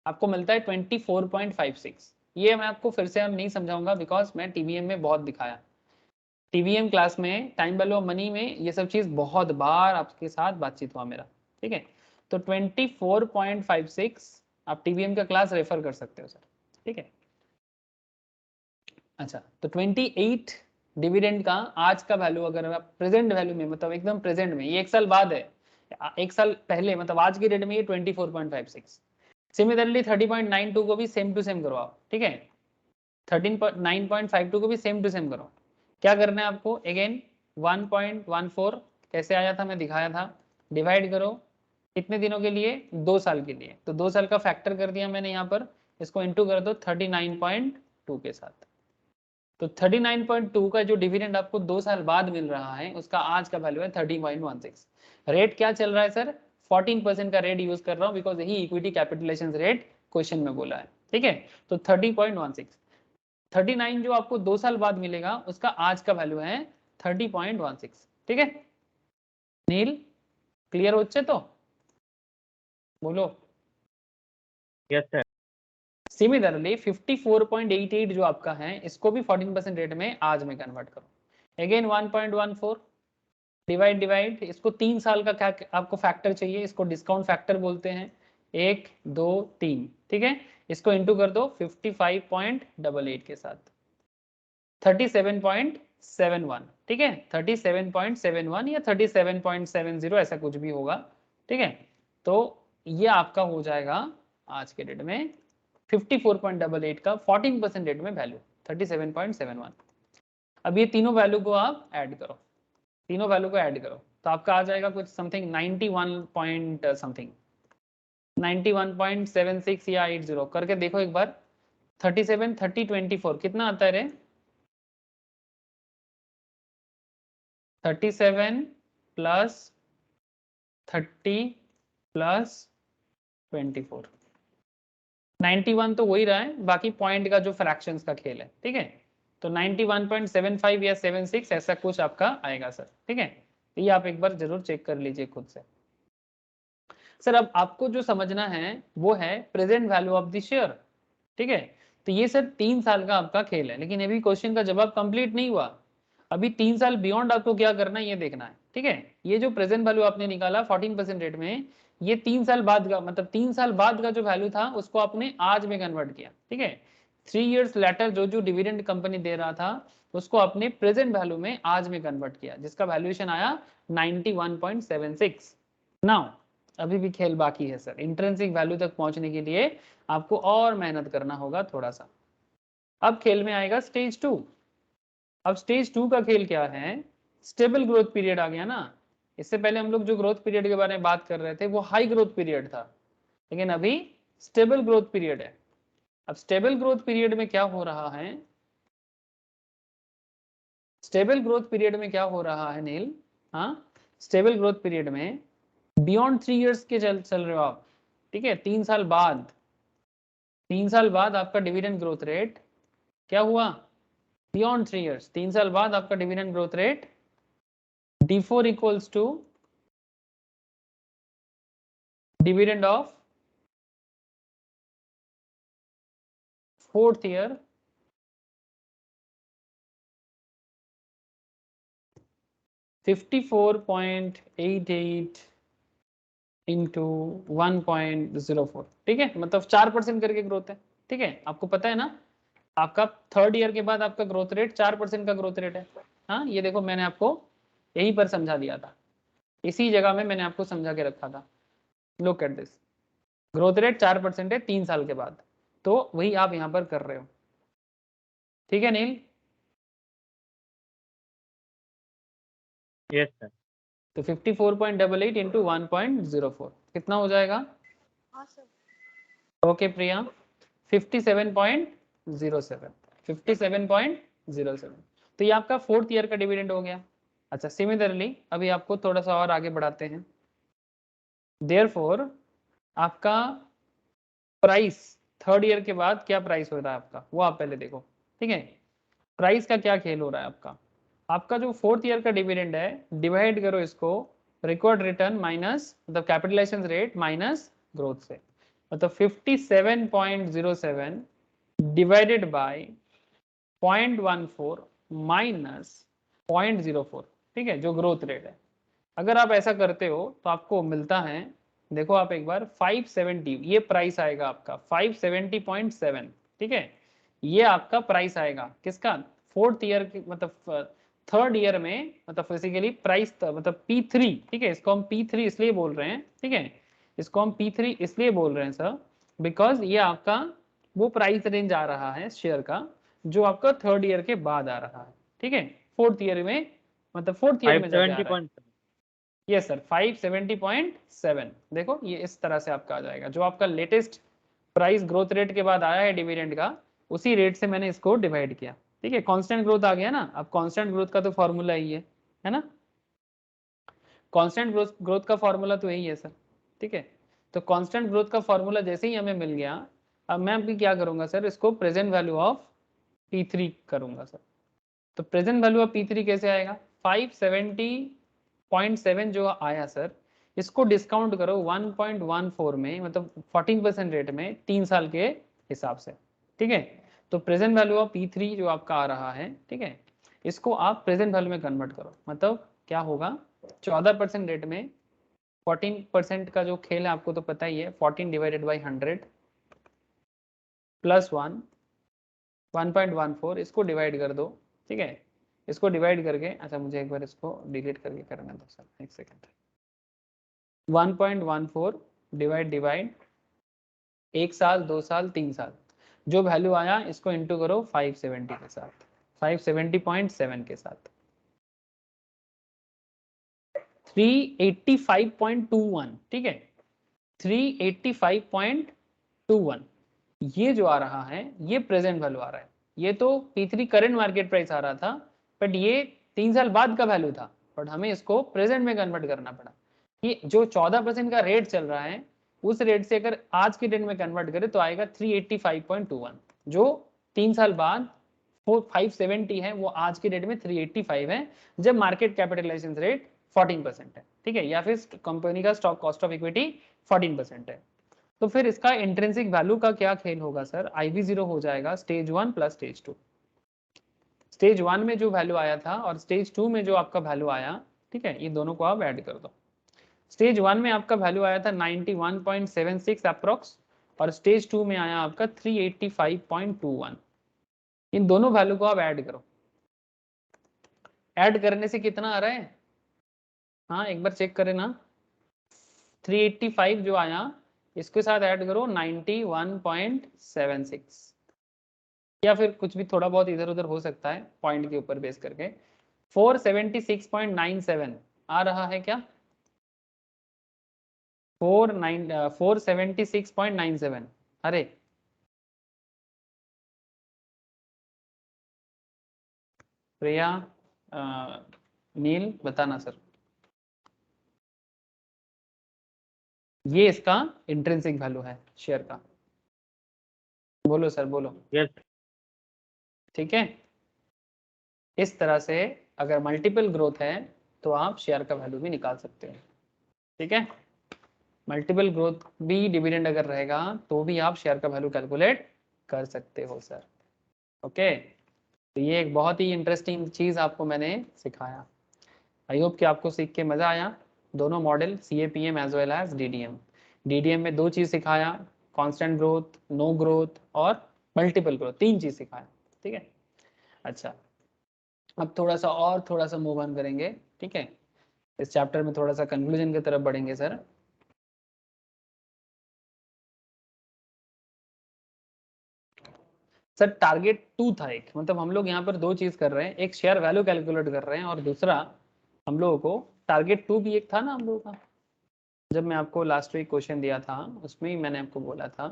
आपको मिलता है 24.56। ये मैं आपको फिर से हम नहीं समझाऊंगा, बिकॉज मैं टीवीएम में बहुत दिखाया। टीवीएम क्लास में टाइम वैल्यू ऑफ मनी में ये सब चीज बहुत बार आपके साथ बातचीत हुआ मेरा। ठीक है, तो 24.56 आप टीवीएम का क्लास रेफर कर सकते हो सर। ठीक है, अच्छा, तो 28 डिविडेंड का आज का वैल्यू अगर आप प्रेजेंट वैल्यू में, मतलब एकदम प्रेजेंट में, ये एक साल बाद है, एक साल पहले मतलब आज की डेट में ये 24.56। सिमिलरली 30.92 को भी सेम टू सेम करो आप। ठीक है, 13.9.52 को भी सेम टू सेम करो। क्या करना है आपको? अगेन 1.14 कैसे आया था मैं दिखाया था, डिवाइड करो कितने दिनों के लिए, 2 साल के लिए, तो 2 साल का फैक्टर कर दिया मैंने यहाँ पर, इसको इंटू कर दो 39.2 के साथ। तो 39.2 का जो डिविडेंड आपको 2 साल बाद मिल रहा है, उसका आज का वैल्यू है 30.16। रेट क्या चल रहा है सर? 14% का रेट यूज कर रहा हूँ, बिकॉज यही इक्विटी कैपिटलाइजेशन रेट क्वेश्चन में बोला है। ठीक है, तो 30.16, 39 जो आपको 2 साल बाद मिलेगा, उसका आज का वैल्यू है 30.16। ठीक है नील, क्लियर होच्छे तो बोलो।
Yes sir.
सिमिलरली 54.88 जो आपका है, इसको भी 14% रेट में आज में कन्वर्ट करो। अगेन 1.14 डिवाइड, इसको 3 साल का क्या आपको फैक्टर चाहिए, इसको डिस्काउंट फैक्टर बोलते हैं, 1 2 3। ठीक है, इसको इंटू कर दो 55.88 के साथ, 37.71। ठीक है, 37.71 या 37.70 ऐसा कुछ भी होगा। ठीक है, तो ये आपका हो जाएगा आज के डेट में 54.88 का 14% रेट में वैल्यू 37.71। अब ये तीनों वैल्यू को आप ऐड करो, तीनों वैल्यू को ऐड करो, तो आपका आ जाएगा कुछ समथिंग 91 पॉइंट समथिंग, 91.76 या 80 करके देखो एक बार। 37 30 24 कितना आता है रे? 37 प्लस 30 प्लस 24, 91 तो वही रहा है, बाकी पॉइंट का जो फ्रैक्शंस का खेल है। ठीक है, तो 91.75 या 76 ऐसा कुछ आपका आएगा सर। ठीक है, तो ये आप एक बार जरूर चेक कर लीजिए खुद से। सर अब आपको जो समझना है वो है present value of the share. ठीक है। तो ये सर 3 साल का आपका खेल है, लेकिन अभी क्वेश्चन का जवाब कंप्लीट नहीं हुआ। अभी 3 साल बियॉन्ड आपको क्या करना है ये देखना है, ठीक है। ये जो प्रेजेंट वैल्यू आपने निकाला 14% रेट में, ये 3 साल बाद का, मतलब 3 साल बाद का जो वैल्यू था उसको आपने आज में कन्वर्ट किया, ठीक है। 3 years लेटर जो जो डिविडेंड कंपनी दे रहा था उसको आपने प्रेजेंट वैल्यू में आज में कन्वर्ट किया, जिसका वैल्यूएशन आया 91.76। नाउ अभी भी खेल बाकी है सर, इंट्रिंसिक वैल्यू तक पहुंचने के लिए आपको और मेहनत करना होगा थोड़ा सा। अब खेल में आएगा स्टेज 2। अब स्टेज 2 का खेल क्या है, स्टेबल ग्रोथ पीरियड आ गया ना। इससे पहले हम लोग जो ग्रोथ पीरियड के बारे में बात कर रहे थे वो हाई ग्रोथ पीरियड था, लेकिन अभी स्टेबल ग्रोथ पीरियड है। अब स्टेबल ग्रोथ पीरियड में क्या हो रहा है, स्टेबल ग्रोथ पीरियड में क्या हो रहा है नील, हाँ, स्टेबल ग्रोथ पीरियड में बियॉन्ड 3 years के चल रहे हो आप, ठीक है। 3 साल बाद, 3 साल बाद आपका डिविडेंड ग्रोथ रेट क्या हुआ, बियॉन्ड 3 years, 3 साल बाद आपका dividend growth rate D4 equals to dividend of 4th year $54.88 into 1.04, ठीक है, मतलब 4% करके ग्रोथ है, ठीक है। आपको पता है ना, आपका 3rd ईयर के बाद आपका ग्रोथ रेट 4% का ग्रोथ रेट है। हाँ, ये देखो मैंने आपको यहीं पर समझा दिया था, इसी जगह में मैंने आपको समझा के रखा था। Look at this, growth rate 4% है 3 साल के बाद, तो वही आप यहाँ पर कर रहे हो, ठीक है नील।
Yes sir.
तो 54.88 इंटू 1.04 कितना हो जाएगा,
हाँ सर।
ओके प्रिया, 57.07, 57.07। तो ये आपका 4th ईयर का डिविडेंड हो गया। अच्छा, सिमिलरली अभी आपको थोड़ा सा और आगे बढ़ाते हैं। देयरफॉर आपका प्राइस 3rd ईयर के बाद क्या प्राइस हो रहा है आपका, वो आप पहले देखो, ठीक है। प्राइस का क्या खेल हो रहा है आपका, आपका जो 4th ईयर का डिविडेंड है डिवाइड करो इसको रिकॉर्ड रिटर्न माइनस मतलब कैपिटलाइजेशन रेट माइनस ग्रोथ से, मतलब 57.07 डिवाइडेड बाय 0.14 माइनस 0.04, ठीक है, जो ग्रोथ रेट है। अगर आप ऐसा करते हो तो आपको मिलता है, देखो आप एक बार 570, ये प्राइस आएगा आपका 570.7, ठीक है। ये आपका प्राइस आएगा किसका, 4th ईयर की, मतलब 3rd ईयर में, मतलब फिजिकली प्राइस मतलब P3, ठीक है। इसको हम P3 इसलिए बोल रहे हैं, ठीक है, इसको हम P3 इसलिए बोल रहे हैं सर बिकॉज ये आपका वो प्राइस रेंज आ रहा है शेयर का जो आपका 3rd ईयर के बाद आ रहा है, ठीक है। 4th ईयर में, मतलब 4th ईयर में जाके आ रहा है। यस सर, 570.7, देखो ये इस तरह से आपका आ जाएगा, जो आपका लेटेस्ट प्राइस ग्रोथ रेट के बाद आया है डिविडेंड का, उसी रेट से मैंने इसको डिवाइड किया, ठीक है। कांस्टेंट ग्रोथ आ गया ना, अब कांस्टेंट ग्रोथ का तो फॉर्मूला ही है ना, कांस्टेंट ग्रोथ का फॉर्मूला तो यही है सर, ठीक है। तो कांस्टेंट ग्रोथ का फॉर्मूला जैसे ही हमें मिल गया, अब मैं अभी क्या करूंगा सर, इसको प्रेजेंट वैल्यू ऑफ P3 करूंगा सर। तो प्रेजेंट वैल्यू ऑफ P3 कैसे आएगा, 570.7 जो आया सर, इसको डिस्काउंट करो 1.14 में, मतलब 14% रेट में 3 साल के हिसाब से, ठीक है। तो प्रेजेंट वैल्यू ऑफ P3 जो आपका आ रहा है, ठीक है, इसको आप प्रेजेंट वैल्यू में कन्वर्ट करो, मतलब क्या होगा, 14% रेट में 14% का जो खेल है आपको तो पता ही है, 14 डिवाइडेड बाई 100 प्लस 1.14, इसको डिवाइड कर दो, ठीक है। इसको डिवाइड करके, अच्छा मुझे एक बार इसको डिलीट करके करना दो सर, एक सेकेंड। 1.14 डिवाइड 1 साल 2 साल 3 साल, जो वैल्यू आया इसको इंटू करो 570 के साथ, 570.7 के साथ 385.21, ठीक है, 385.21 ये जो आ रहा है ये प्रेजेंट वैल्यू आ रहा है। ये तो P3 करंट मार्केट प्राइस आ रहा था, बट ये 3 साल बाद का वैल्यू था, बट हमें इसको प्रेजेंट में कन्वर्ट करना पड़ा कि जो 14% का रेट चल रहा है उस रेट से अगर आज के डेट में कन्वर्ट करें तो आएगा 385.21, जो 3 साल बाद 570 है वो आज के डेट में 385 है, जब मार्केट कैपिटलाइजेशन रेट 14% है, ठीक है, या फिर कंपनी का स्टॉक कॉस्ट ऑफ इक्विटी 14% है। तो फिर इसका इंट्रिंसिक वैल्यू का क्या खेल होगा सर, IV0 हो जाएगा स्टेज 1 प्लस स्टेज 2। स्टेज 1 में जो वैल्यू आया था और स्टेज 2 में जो आपका वैल्यू आया, ठीक है, ये दोनों को आप ऐड कर दो। स्टेज 1 में आपका वैल्यू आया था 91.76 अप्रोक्स और स्टेज 2 में आया आपका 385.21। इन दोनों वैल्यू को आप ऐड करो। ऐड करने से कितना आ रहा है, हाँ एक बार चेक करें ना, 385 जो आया इसके साथ ऐड करो 91.76, या फिर कुछ भी थोड़ा बहुत इधर उधर हो सकता है पॉइंट के ऊपर बेस करके। 476.97 आ रहा है क्या, 476.97। अरे प्रिया, नील बताना सर, ये इसका इंट्रिंसिक वैल्यू है शेयर का। बोलो सर बोलो।
यस
ठीक है, इस तरह से अगर मल्टीपल ग्रोथ है तो आप शेयर का वैल्यू भी निकाल सकते हो। ठीक है, मल्टीपल ग्रोथ भी डिविडेंड अगर रहेगा तो भी आप शेयर का वैल्यू कैलकुलेट कर सकते हो सर। ओके, तो ये एक बहुत ही इंटरेस्टिंग चीज आपको मैंने सिखाया। आई होप कि आपको सीख के मजा आया। दोनों model CAPM as well as DDM। DDM में 2 चीज सिखाया, कांस्टेंट ग्रोथ, नो ग्रोथ और मल्टीपल ग्रोथ, 3 चीज सिखाया। ठीक है, अच्छा अब थोड़ा सा मूव ऑन करेंगे। ठीक है, इस चैप्टर में थोड़ा सा कंक्लूजन की तरफ बढ़ेंगे सर। सर टारगेट 2 था एक, मतलब हम लोग यहाँ पर 2 चीज कर रहे हैं, एक शेयर वैल्यू कैलकुलेट कर रहे हैं और दूसरा हम लोगों को टारगेट 2 भी एक था ना हम लोगों का। जब मैं आपको लास्ट वीक क्वेश्चन दिया था उसमें ही मैंने आपको बोला था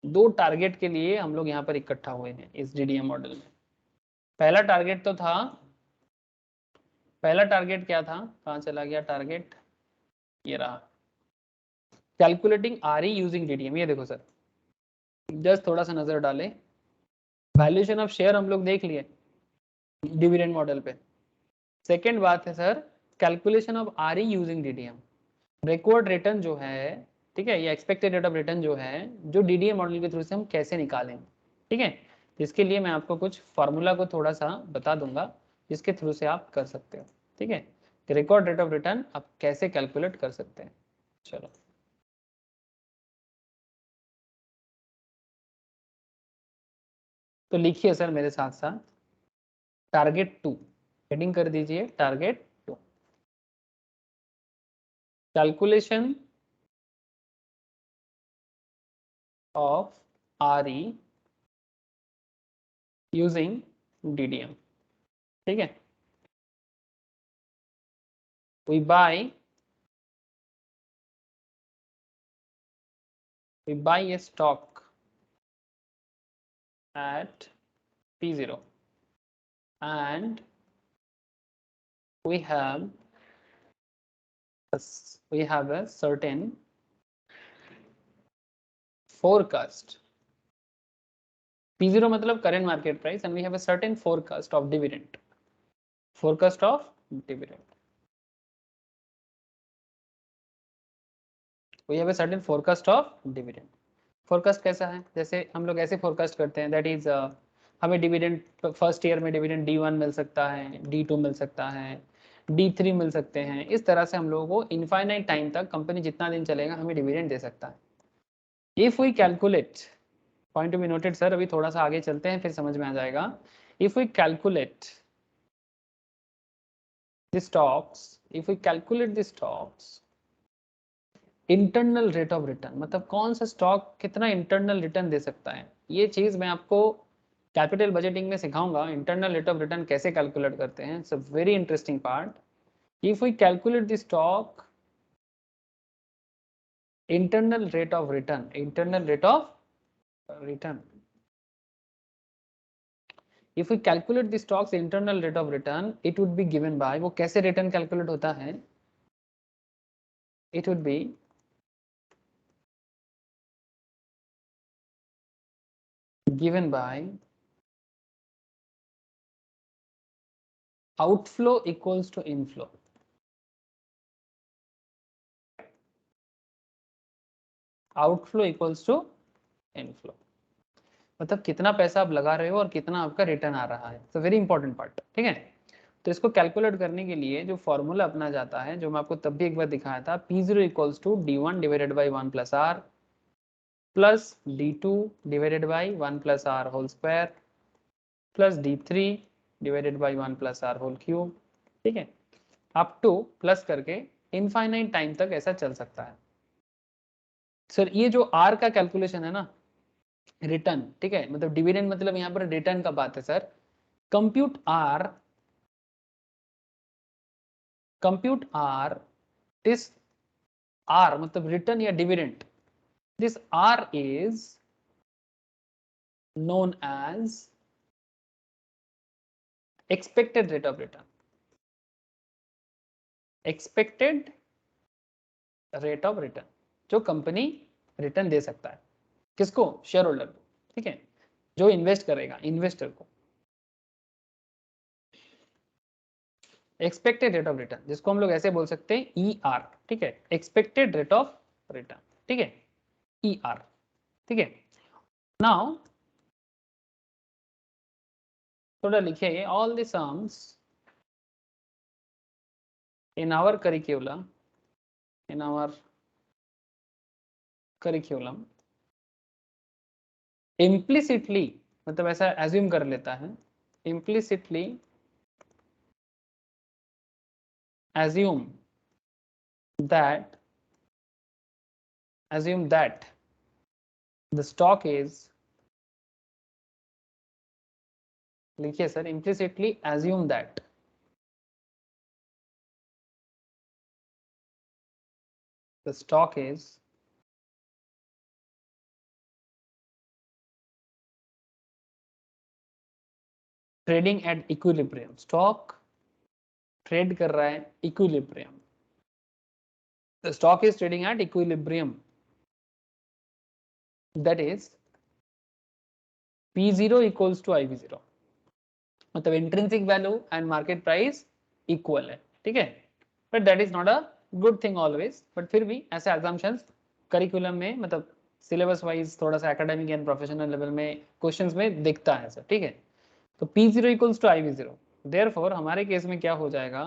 2 टारगेट के लिए हम लोग यहाँ पर इकट्ठा हुए हैं इस DDM मॉडल में। पहला टारगेट तो था, पहला टारगेट क्या था, कहाँ चला गया टारगेट, ये रहा, कैलकुलेटिंग RE यूजिंग DDM। ये देखो सर, जस्ट थोड़ा सा नजर डालें, वैल्यूएशन ऑफ शेयर हम लोग देख लिए डिविडेंड मॉडल पे। सेकेंड बात है sir calculation of RE using DDM। Record return जो है, ठीक है, ये एक्सपेक्टेड रेट ऑफ रिटर्न जो है, जो DDM मॉडल के थ्रू से हम कैसे निकालें। ठीक है, तो इसके लिए मैं आपको कुछ फार्मूला को थोड़ा सा बता दूंगा जिसके थ्रू से आप कर सकते हो। ठीक है, रिकॉर्ड रेट ऑफ रिटर्न आप कैसे कैलकुलेट कर सकते हैं। चलो तो लिखिए सर मेरे साथ साथ, टारगेट 2, हेडिंग कर दीजिए target 2, calculation of RE using DDM। ठीक है, we buy a stock at P0 and we have a certain forecast. P0 मतलब current market price and we have a certain forecast of dividend. Forecast of dividend. We have a certain forecast of dividend. Forecast कैसा है, जैसे हम लोग ऐसे forecast करते हैं, that is हमें डिविडेंड फर्स्ट ईयर में डिविडेंड D1 मिल सकता है, D2 मिल सकता है, D3 मिल सकते हैं। इस तरह से हम लोगों को इनफाइनाइट टाइम तक कंपनी जितना दिन चलेगा हमें डिविडेंड दे सकता है। If we calculate, point to be noted sir, अभी थोड़ा सा आगे चलते हैं फिर समझ में आ जाएगा। If we calculate the stocks, if we calculate the stocks internal rate of return, मतलब कौन सा स्टॉक कितना इंटरनल रिटर्न दे सकता है, ये चीज मैं आपको कैपिटल बजटिंग में सिखाऊंगा। इंटरनल रेट ऑफ रिटर्न कैसे कैलकुलेट करते हैं, it's a very interesting part. If we calculate the stock internal rate of return, internal rate of return, if we calculate the stocks internal rate of return, it would be given by, वो कैसे return calculate होता है, it would be given by outflow equals to inflow। Outflow equals to inflow, मतलब कितना पैसा आप लगा रहे हो और कितना आपका रिटर्न आ रहा है। तो वेरी इंपॉर्टेंट पार्ट, ठीक है। तो इसको कैलकुलेट करने के लिए जो फॉर्मूला अपना जाता है, जो मैं आपको तब भी एक बार दिखाया था, P0 equals to D1 divided by 1 plus R plus D2 divided by 1 plus R whole square plus D3 divided by 1 plus R whole cube, ठीक है, अप टू प्लस करके इनफाइनाइट टाइम तक ऐसा चल सकता है। सर ये जो आर का कैलकुलेशन है ना, रिटर्न, ठीक है, मतलब डिविडेंड मतलब यहाँ पर रिटर्न का बात है sir. Compute R this R मतलब रिटर्न या dividend, this R is known as expected rate of return, expected rate of return, जो कंपनी रिटर्न दे सकता है किसको, शेयर होल्डर को, ठीक है, जो इन्वेस्ट करेगा इन्वेस्टर को। एक्सपेक्टेड रेट ऑफ रिटर्न जिसको हम लोग ऐसे बोल सकते हैं ER, ठीक है, एक्सपेक्टेड रेट ऑफ रिटर्न, ठीक है, ER, ठीक है। नाउ थोड़ा लिखिए, all the sums in our curriculum, in our curriculum implicitly, मतलब ऐसा एज्यूम कर लेता है, implicitly assume that the stock is, लिखिए sir, implicitly assume that the stock is trading at equilibrium, stock trade कर रहा है equilibrium, the stock is trading at equilibrium, that is P0 equals to IV0, मतलब intrinsic value and market price equal है, ठीक है, but that is not a good thing always, but फिर भी ऐसे एग्जाम्पशंस करिकुलम में, मतलब सिलेबस वाइज थोड़ा सा एकेडमिक एंड प्रोफेशनल लेवल में क्वेश्चंस में दिखता है सर, ठीक है। तो P0 equals to IV0, therefore हमारे केस में क्या हो जाएगा,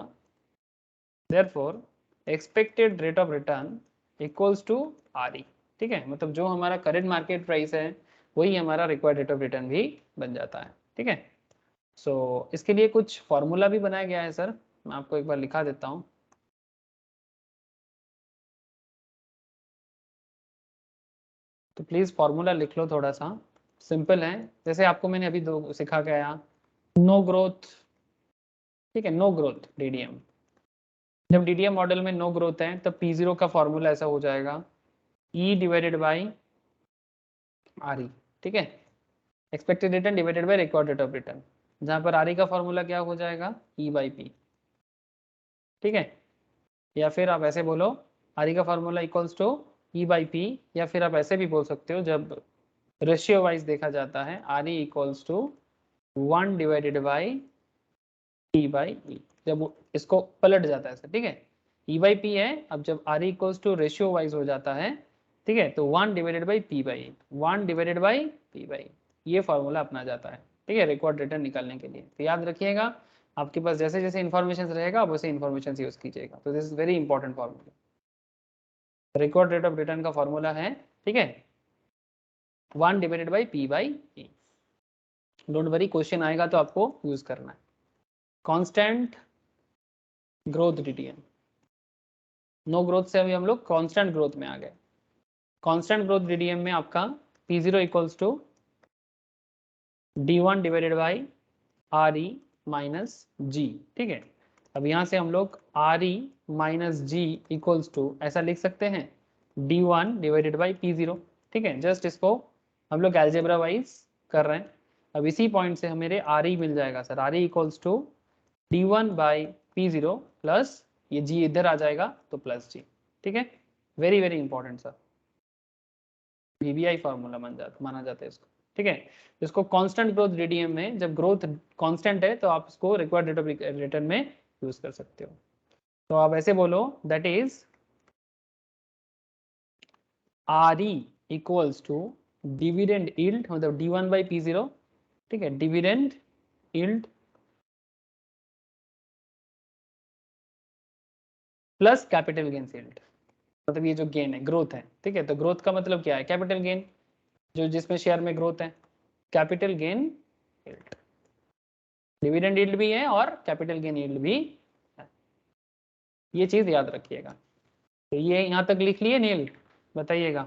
therefore expected rate of return equals to RE, ठीक है, मतलब जो हमारा करेंट मार्केट प्राइस है वही हमारा रिक्वायर्ड रेट ऑफ रिटर्न भी बन जाता है, ठीक है। सो इसके लिए कुछ फॉर्मूला भी बनाया गया है सर, मैं आपको एक बार लिखा देता हूँ। तो प्लीज फॉर्मूला लिख लो, थोड़ा सा सिंपल है, जैसे आपको मैंने अभी दो सिखा के आया, नो ग्रोथ, ठीक है, नो ग्रोथ DDM, जब DDM मॉडल में नो ग्रोथ है तब P0 का फॉर्मूला ऐसा हो जाएगा E डिवाइडेड बाई RE, ठीक है, expected return divided by required rate of return, जहां पर RE का फॉर्मूला क्या हो जाएगा, E बाई P, ठीक है, या फिर आप ऐसे बोलो RE का formula equals to E by P, या फिर आप ऐसे भी बोल सकते हो, जब रेशियो वाइज देखा जाता है RE equals to 1 divided by P by E, जब इसको पलट जाता है, ठीक है, E बाई P है, अब जब RE equals to ratio wise हो जाता है, ठीक है, तो 1 divided by P by, 1 divided by P by, ये फॉर्मूला अपना जाता है, ठीक है, रिकॉर्ड रिटर्न निकालने के लिए। तो याद रखिएगा, आपके पास जैसे जैसे इन्फॉर्मेशन रहेगा आप वैसे इन्फॉर्मेशन यूज कीजिएगा। तो this is very important formula, record rate of return का फॉर्मूला है, ठीक है, 1 divided by P by E। Don't worry, question आएगा तो आपको यूज करना है। Constant growth DDM, no growth से अभी हम लोग कांस्टेंट ग्रोथ में आ गए। कांस्टेंट ग्रोथ DDM में आपका P0 equals to D1 divided by RE minus G, ठीक है, अब यहाँ से हम लोग RE minus G equals to ऐसा लिख सकते हैं D1 डिवाइडेड बाई P0, ठीक है, जस्ट इसको हम लोग एल्जेब्रा वाइज कर रहे हैं। अब इसी पॉइंट से हमें RE मिल जाएगा sir, RE equals to D1 by P0 plus ये G इधर आ जाएगा तो प्लस G, ठीक है, very very important sir, VBI formula माना जाता है इसको, ठीक है। इसको कांस्टेंट ग्रोथ DDM में जब ग्रोथ कांस्टेंट है तो आप इसको रिक्वायर्ड रेट ऑफ रिटर्न में यूज कर सकते हो। तो आप ऐसे बोलो, that is R E equals to dividend yield मतलब d1/p0, ठीक है, dividend yield plus capital gains yield, मतलब ये जो गेन है ग्रोथ है, ठीक है। तो ग्रोथ का मतलब क्या है, कैपिटल गेन, जो जिसमें शेयर में ग्रोथ है, capital gain yield, dividend yield भी है और कैपिटल गेन यील्ड भी है, ये चीज याद रखिएगा। तो ये यहाँ तक लिख लिए नील, बताइएगा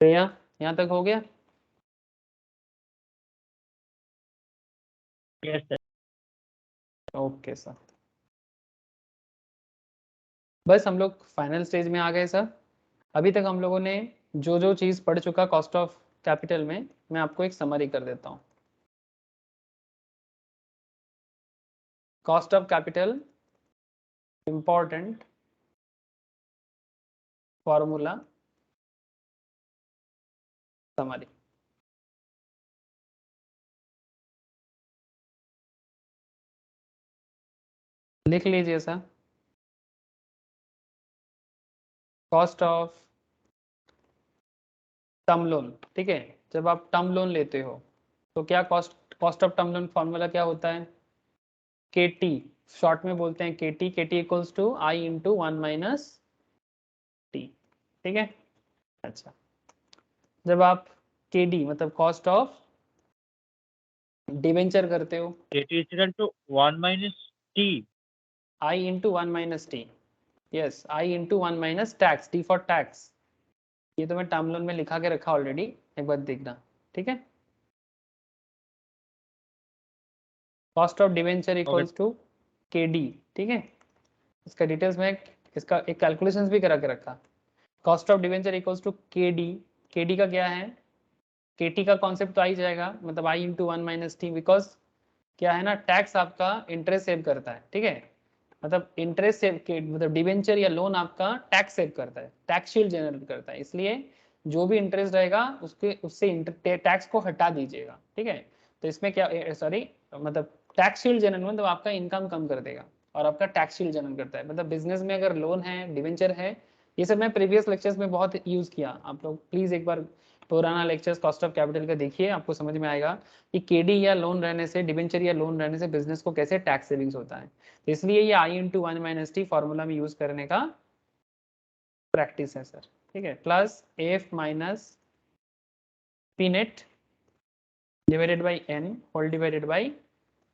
श्रेया, यहाँ तक हो गया?
Yes sir.
ओके सर, बस हम लोग फाइनल स्टेज में आ गए सर। अभी तक हम लोगों ने जो जो चीज़ पढ़ चुका कॉस्ट ऑफ कैपिटल में, मैं आपको एक समरी कर देता हूँ। Cost of capital important formula summary. लिख लीजिए sir, cost of term loan, ठीक है। जब आप टर्म लोन लेते हो तो क्या cost of term loan formula क्या होता है, के टी, शॉर्ट में बोलते हैं K T equals to I into 1 - T, ठीक है। अच्छा, जब आप के डी मतलब कॉस्ट ऑफ डिवेंचर करते हो,
KT is equal to 1 minus T.
I into 1 - T, yes, I into 1 - tax, T for tax. ये तो मैं टर्म लोन में लिखा के रखा ऑलरेडी, एक बार देखना, ठीक है। Cost of debenture
Okay.
Equals to K D, ठीक है। इसका डिटेल्स में इसका एक कैलकुलेशंस भी करा के रखा। Cost of debenture equals to K D का क्या है, के टी का कॉन्सेप्ट तो आ ही जाएगा, मतलब आई इंटू 1 - टी, बिकॉज क्या है ना, टैक्स आपका इंटरेस्ट सेव करता है, ठीक है। मतलब इंटरेस्ट सेव के मतलब डिवेंचर या लोन आपका टैक्स सेव करता है, टैक्स शील्ड जनरेट करता है, इसलिए जो भी इंटरेस्ट रहेगा उसके उससे टैक्स को हटा दीजिएगा, ठीक है। तो इसमें क्या, सॉरी, मतलब टैक्स शील्ड जनरेट मतलब आपका इनकम कम कर देगा और आपका टैक्स शील्ड जनरेट करता है। मतलब बिजनेस में अगर लोन है, डिवेंचर है, ये सब मैं प्रीवियस लेक्चर्स में बहुत यूज किया, आप लोग प्लीज एक बार पुराना लेक्चर्स कॉस्ट ऑफ कैपिटल का देखिए, आपको समझ में आएगा कि केडी या लोन रहने से, डिवेंचर या लोन रहने से बिजनेस को कैसे टैक्स सेविंग्स होता है। तो इसलिए ये आई इंटू 1 - टी फॉर्मूला में यूज करने का प्रैक्टिस है सर, ठीक है। Plus F minus P net divided by N whole divided by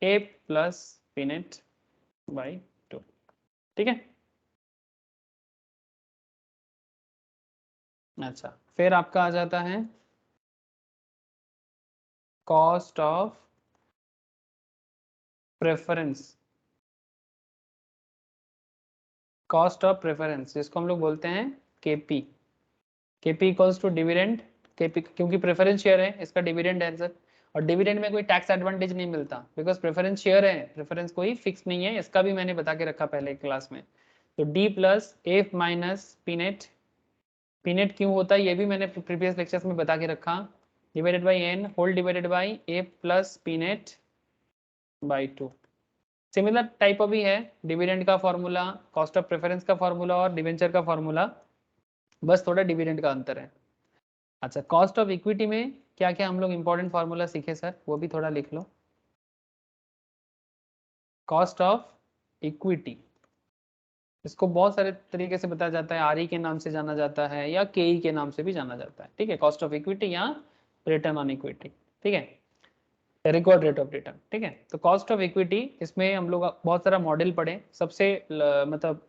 A plus P net by 2, ठीक है। अच्छा, फिर आपका आ जाता है cost of preference, cost of preference जिसको हम लोग बोलते हैं KP, KP equals to dividend, KP क्योंकि प्रेफरेंस शेयर है इसका डिविडेंड है सर, और डिविडेंड में कोई टैक्स एडवांटेज नहीं मिलता बिकॉज प्रेफरेंस शेयर है, प्रेफरेंस कोई फिक्स नहीं है, इसका भी मैंने बता के रखा पहले क्लास में। तो D plus F minus pennant, pennant क्यों होता है ये भी मैंने प्रीवियस लेक्चर्स में बता के रखा, divided by N whole divided by A plus P net by 2। Similar type अभी है डिविडेंड का फॉर्मूला, कॉस्ट ऑफ प्रेफरेंस का फॉर्मूला और डिवेंचर का फॉर्मूला, बस थोड़ा डिविडेंड का अंतर है। अच्छा, कॉस्ट ऑफ इक्विटी में क्या क्या हम लोग इंपॉर्टेंट फार्मूला सीखे सर, वो भी थोड़ा लिख लो। कॉस्ट ऑफ इक्विटी, इसको बहुत सारे तरीके से बताया जाता है, आरई के नाम से जाना जाता है या केई के नाम से भी जाना जाता है, ठीक है। कॉस्ट ऑफ इक्विटी या रिटर्न ऑन इक्विटी, ठीक है, रिकॉर्ड रेट ऑफ रिटर्न, ठीक है। तो कॉस्ट ऑफ इक्विटी, इसमें हम लोग बहुत सारा मॉडल पढ़े, सबसे मतलब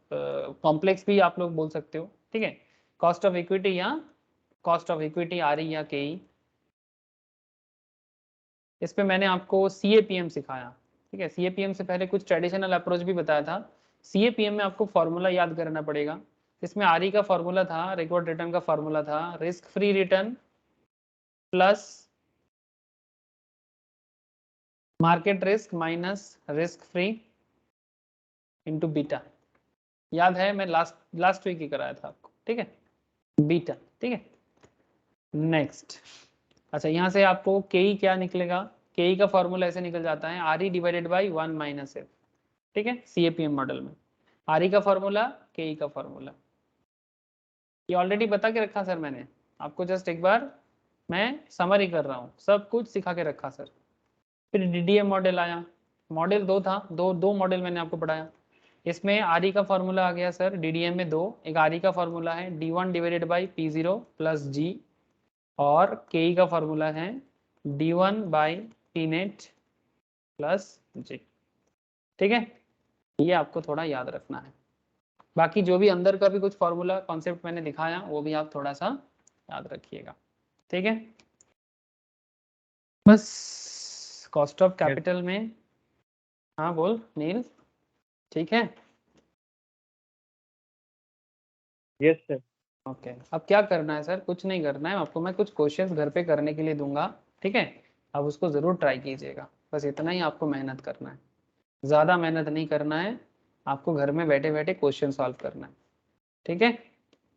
कॉम्प्लेक्स भी आप लोग बोल सकते हो, ठीक है। कॉस्ट ऑफ इक्विटी या कॉस्ट ऑफ इक्विटी आरई या केई, इसमें मैंने आपको CAPM सिखाया, ठीक है। CAPM से पहले कुछ ट्रेडिशनल अप्रोच भी बताया था। CAPM में आपको फॉर्मूला याद करना पड़ेगा, इसमें आरई का फॉर्मूला था, रिकॉर्ड रिटर्न का फॉर्मूला था risk free return plus market risk minus risk free into beta, याद है, मैं लास्ट वीक ही कराया था आपको, ठीक है, बीटा, ठीक है। नेक्स्ट, अच्छा यहाँ से आपको केई क्या निकलेगा, केई का फॉर्मूला ऐसे निकल जाता है आरई डिवाइडेड बाई 1 - एफ, ठीक है, CAPM मॉडल में आरई का फॉर्मूला, केई का फॉर्मूला, ये ऑलरेडी बता के रखा सर मैंने आपको, जस्ट एक बार मैं समरी कर रहा हूँ, सब कुछ सिखा के रखा सर। फिर DDM मॉडल आया, मॉडल 2 था, दो मॉडल मैंने आपको पढ़ाया। इसमें RE का फॉर्मूला आ गया सर, DDM में 2, एक RE का फॉर्मूला है D1 divided by P0 plus G, और KE का फॉर्मूला है D1 by Pnet plus G। ठीक है, ये आपको थोड़ा याद रखना है। बाकी जो भी अंदर का भी कुछ फॉर्मूला कॉन्सेप्ट मैंने दिखाया वो भी आप थोड़ा सा याद रखिएगा। ठीक है, बस कॉस्ट ऑफ कैपिटल में, हाँ बोल नील, ठीक है।
Yes sir.
ओके, अब क्या करना है सर, कुछ नहीं करना है आपको, मैं कुछ क्वेश्चंस घर पे करने के लिए दूंगा, ठीक है। अब उसको ज़रूर ट्राई कीजिएगा, बस इतना ही आपको मेहनत करना है, ज़्यादा मेहनत नहीं करना है आपको, घर में बैठे बैठे क्वेश्चन सॉल्व करना है। ठीक है,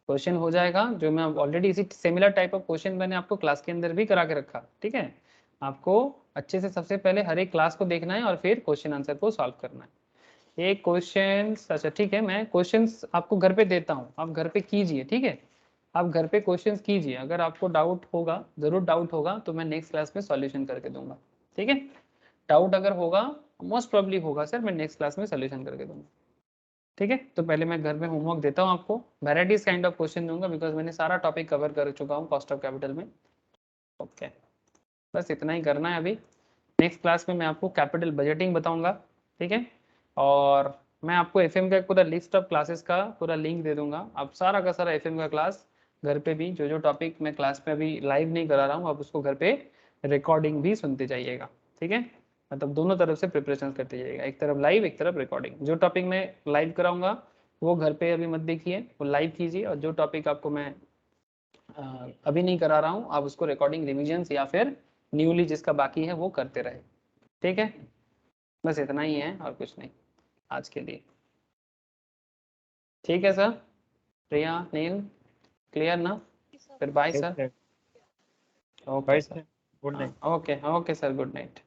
क्वेश्चन हो जाएगा, जो मैं ऑलरेडी इसी सिमिलर टाइप ऑफ क्वेश्चन मैंने आपको क्लास के अंदर भी करा के रखा। ठीक है, आपको अच्छे से सबसे पहले हर एक क्लास को देखना है और फिर क्वेश्चन आंसर को सॉल्व करना है। एक क्वेश्चन, अच्छा ठीक है, मैं क्वेश्चंस आपको घर पे देता हूँ, आप घर पे कीजिए। ठीक है, आप घर पे क्वेश्चंस कीजिए, अगर आपको डाउट होगा, ज़रूर डाउट होगा तो मैं नेक्स्ट क्लास में सॉल्यूशन करके दूंगा। ठीक है, डाउट अगर होगा, मोस्ट प्रॉब्ली होगा सर, मैं नेक्स्ट क्लास में सॉल्यूशन करके दूंगा। ठीक है, तो पहले मैं घर में होमवर्क देता हूँ आपको, वेराइटीज काइंड ऑफ क्वेश्चन दूंगा, बिकॉज मैंने सारा टॉपिक कवर कर चुका हूँ कॉस्ट ऑफ कैपिटल में। ओके, बस इतना ही करना है अभी। नेक्स्ट क्लास में मैं आपको कैपिटल बजटिंग बताऊंगा। ठीक है, और मैं आपको FM का एक पूरा लिस्ट ऑफ क्लासेस का पूरा लिंक दे दूंगा, आप सारा का सारा FM का क्लास घर पे भी, जो जो टॉपिक मैं क्लास में अभी लाइव नहीं करा रहा हूँ, आप उसको घर पे रिकॉर्डिंग भी सुनते जाइएगा। ठीक है, मतलब दोनों तरफ से प्रिपरेशन करते जाइएगा, एक तरफ लाइव एक तरफ रिकॉर्डिंग। जो टॉपिक मैं लाइव कराऊंगा वो घर पे अभी मत देखिए, वो लाइव कीजिए, और जो टॉपिक आपको मैं अभी नहीं करा रहा हूँ आप उसको रिकॉर्डिंग रिविजन्स या फिर न्यूली जिसका बाकी है वो करते रहे। ठीक है, बस इतना ही है और कुछ नहीं आज के लिए। ठीक है सर, प्रिया नील क्लियर ना? फिर bye
yes
sir.
Sir.
Okay
bye
sir,
sir. Good night.
Okay okay sir, good night.